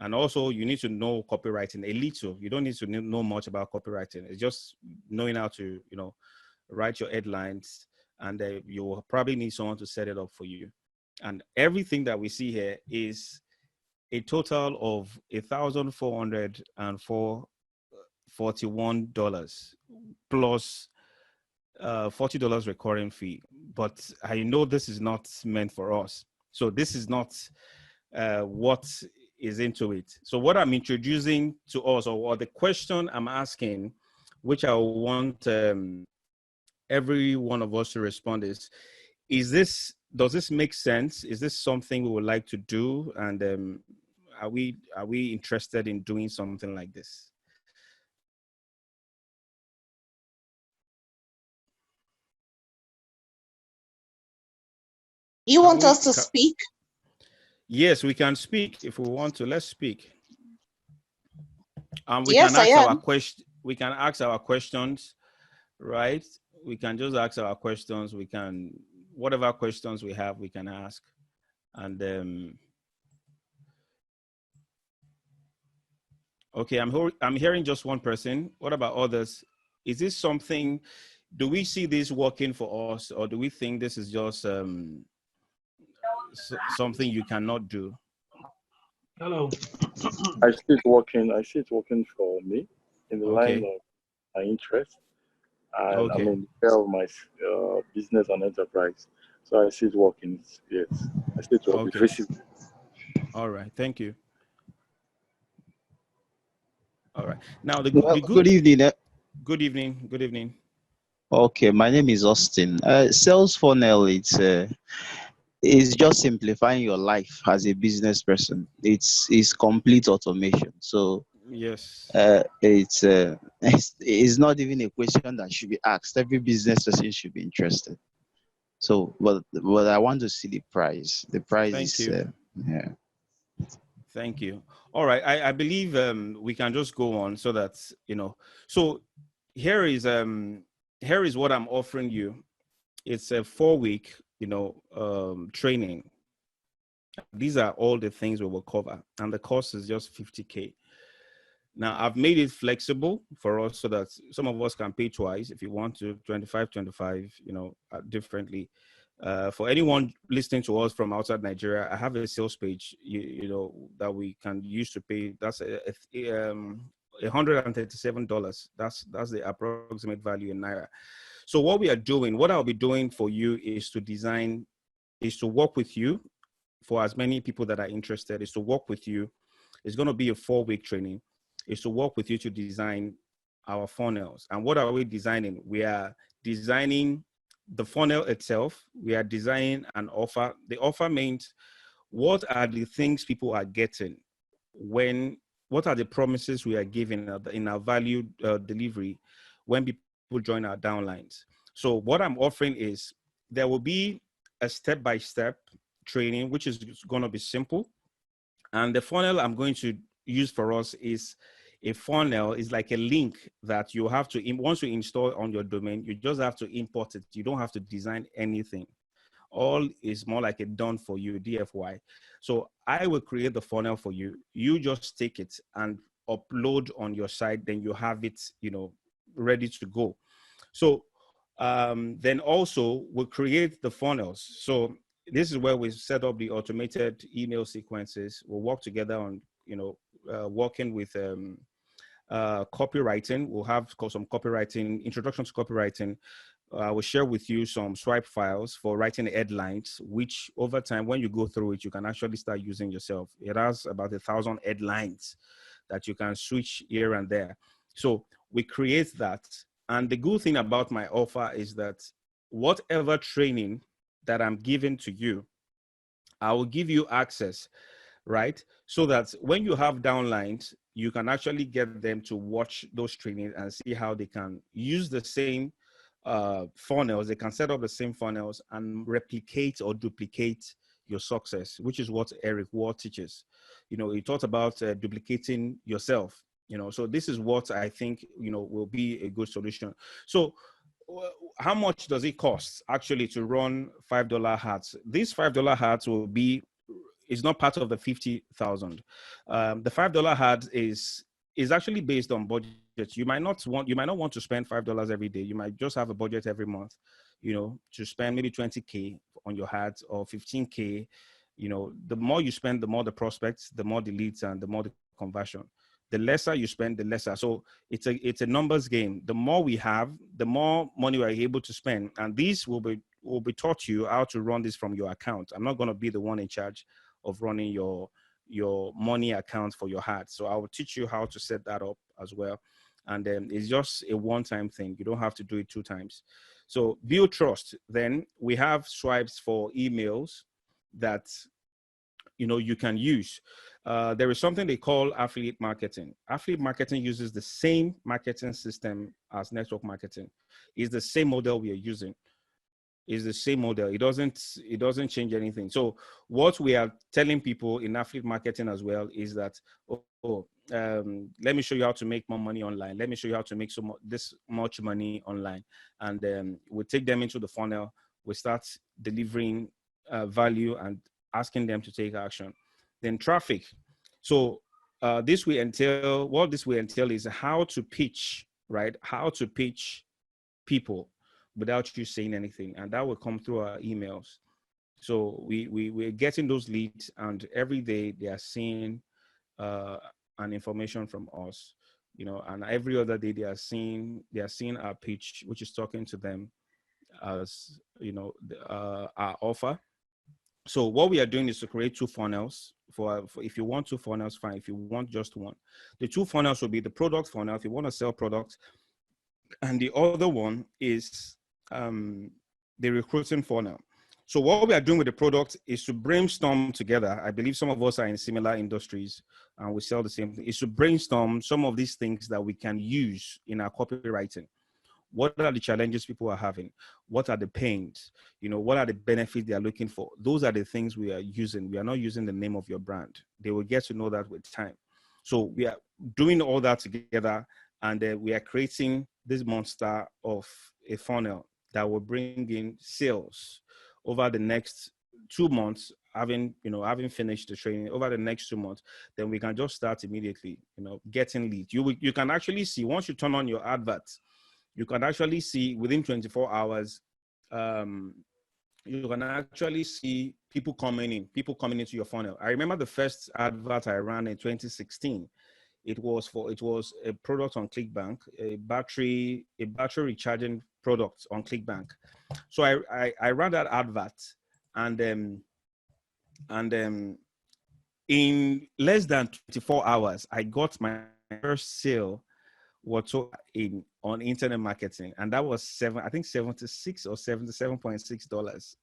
And also you need to know copywriting a little. You don't need to know much about copywriting. It's just knowing how to, write your headlines, and you will probably need someone to set it up for you. And everything that we see here is a total of $1,441 plus $40 recurring fee. But I know this is not meant for us. So this is not what is into it. So what I'm introducing to us, or the question I'm asking, which I want every one of us to respond is does this make sense? Is this something we would like to do? And are we interested in doing something like this? You want us to speak? Yes, we can speak if we want to. Let's speak. We Yes, can ask I am. our question. We can ask our questions, right? We can just ask our questions. We can, whatever questions we have, we can ask. And okay, I'm hearing just one person. What about others? Is this something? Do we see this working for us, or do we think this is just something you cannot do? Hello. I see it working. I see it working for me in the line of my interest, and I'm in the care of my business and enterprise. So I see it working. Yes, I see it working. All right. Thank you. All right. Now good evening. Good evening. Good evening. Okay, my name is Austin. Sales funnel, it's just simplifying your life as a business person. It's complete automation. So yes, it's not even a question that should be asked. Every business person should be interested. So, but I want to see the price. The price Thank is you. yeah. Thank you. All right. I believe we can just go on so that, so here is what I'm offering you. It's a 4-week, training. These are all the things we will cover, and the cost is just $50K. Now I've made it flexible for us so that some of us can pay twice if you want to, 25, differently. For anyone listening to us from outside Nigeria, I have a sales page, that we can use to pay. That's $137. That's the approximate value in Naira. So what I'll be doing for you is to work with you. For as many people that are interested, is to work with you. It's going to be a 4-week training. Is to work with you to design our funnels. And what are we designing? We are designing the funnel itself. We are designing an offer. The offer means what are the things people are getting when what are the promises we are giving in our value delivery when people join our downlines. So what I'm offering is there will be a step-by-step training, which is going to be simple. And the funnel I'm going to use for us is a funnel is like a link that you have to, once you install on your domain, you just have to import it. You don't have to design anything. All is more like a done for you, DFY. So I will create the funnel for you. You just take it and upload on your site. Then you have it, ready to go. So then also we'll create the funnels. So this is where we set up the automated email sequences. We'll work together on, working with copywriting. We'll have some copywriting, introduction to copywriting. I will share with you some swipe files for writing headlines, which over time, when you go through it, you can actually start using yourself. It has about 1,000 headlines that you can switch here and there. So we create that. And the good thing about my offer is that whatever training that I'm giving to you, I will give you access, right? So that when you have downlines, you can actually get them to watch those trainings and see how they can use the same funnels. They can set up the same funnels and replicate or duplicate your success, which is what Eric Ward teaches. He taught about duplicating yourself. So this is what I think, will be a good solution. So how much does it cost actually to run $5 hats? These $5 hats is not part of the 50,000. The $5 hat is actually based on budget. You might not want to spend $5 every day. You might just have a budget every month, to spend maybe 20K on your hat or 15K. The more you spend, the more the prospects, the more the leads, and the more the conversion. The lesser you spend, the lesser. So it's a numbers game. The more we have, the more money we're able to spend. And these will be taught you how to run this from your account. I'm not going to be the one in charge of running your money account for your hat. So I will teach you how to set that up as well. And then it's just a one-time thing. You don't have to do it 2 times. So build trust. Then we have swipes for emails that you can use. There is something they call affiliate marketing. Affiliate marketing uses the same marketing system as network marketing. It's the same model we are using. Is the same model. It doesn't change anything. So what we are telling people in affiliate marketing as well is that, let me show you how to make more money online. Let me show you how to make this much money online. And we take them into the funnel. We start delivering value and asking them to take action. Then traffic. So what this will entail is how to pitch, right? How to pitch people without you saying anything, and that will come through our emails. So we're getting those leads, and every day they are seeing an information from us, and every other day they are seeing our pitch, which is talking to them as our offer. So what we are doing is to create 2 funnels for if you want 2 funnels, fine. If you want just one, the 2 funnels will be the product funnel if you want to sell products, and the other one is the recruiting funnel. So what we are doing with the product is to brainstorm together. I believe some of us are in similar industries and we sell the same thing. Is to brainstorm some of these things that we can use in our copywriting. What are the challenges people are having? What are the pains? What are the benefits they are looking for? Those are the things we are using. We are not using the name of your brand. They will get to know that with time. So we are doing all that together, and we are creating this monster of a funnel that will bring in sales over the next 2 months. Having finished the training over the next 2 months, then we can just start immediately, getting leads. You can actually see, once you turn on your adverts, you can actually see within 24 hours, you can actually see people coming into your funnel. I remember the first advert I ran in 2016. It was a product on ClickBank, a battery recharging product on ClickBank. So I ran that advert, and in less than 24 hours, I got my first sale on internet marketing, and that was $76 or $77.6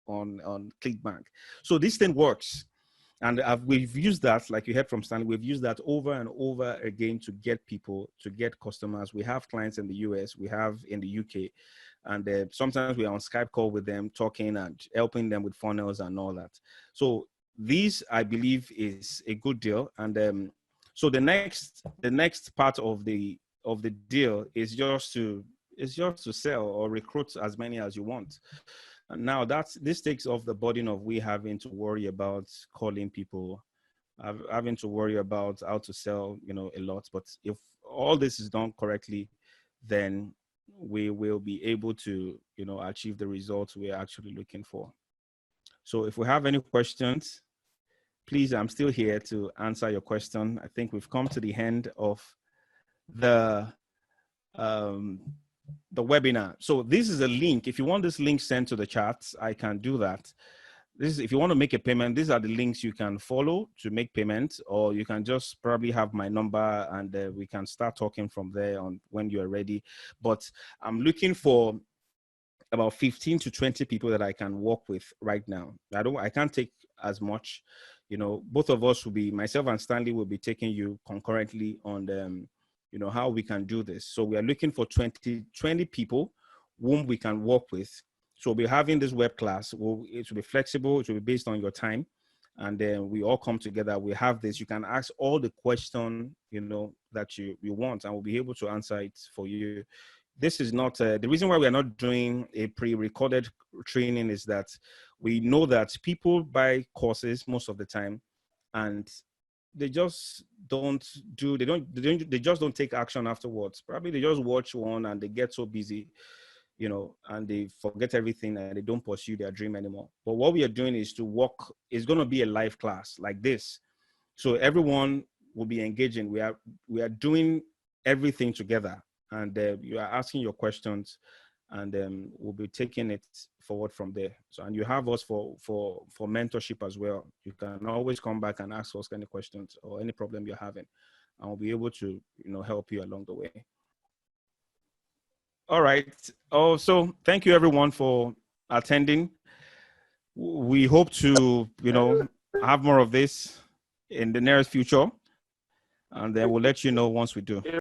on ClickBank. So this thing works. And we've used that, like you heard from Stanley, we've used that over and over again to get people, to get customers. We have clients in the US, we have in the UK, and sometimes we're on Skype call with them, talking and helping them with funnels and all that. So these, I believe, is a good deal. And so the next part of the deal is just to sell or recruit as many as you want. And now this takes off the burden of we having to worry about calling people, having to worry about how to sell, a lot. But if all this is done correctly, then we will be able to, achieve the results we're actually looking for. So if we have any questions, please, I'm still here to answer your question. I think we've come to the end of the webinar. So this is a link. If you want this link sent to the chats, I can do that. If you want to make a payment, these are the links you can follow to make payments, or you can just probably have my number and we can start talking from there on when you're ready. But I'm looking for about 15 to 20 people that I can work with right now. I can't take as much, both of us will be, myself and Stanley will be taking you concurrently on the, how we can do this. So we are looking for 20 people whom we can work with. So we'll be having this web class. It will be flexible. It will be based on your time. And then we all come together. We have this. You can ask all the questions, that you want, and we'll be able to answer it for you. This is not, the reason why we are not doing a pre-recorded training is that we know that people buy courses most of the time, and they just they just don't take action afterwards. Probably they just watch one and they get so busy, and they forget everything and they don't pursue their dream anymore. But what we are doing is it's going to be a live class like this. So everyone will be engaging. We are doing everything together, and you are asking your questions, and we'll be taking it forward from there. So, and you have us for mentorship as well. You can always come back and ask us any questions or any problem you're having, and we'll be able to, help you along the way. All right. So thank you everyone for attending. We hope to, have more of this in the nearest future, and then we'll let you know once we do.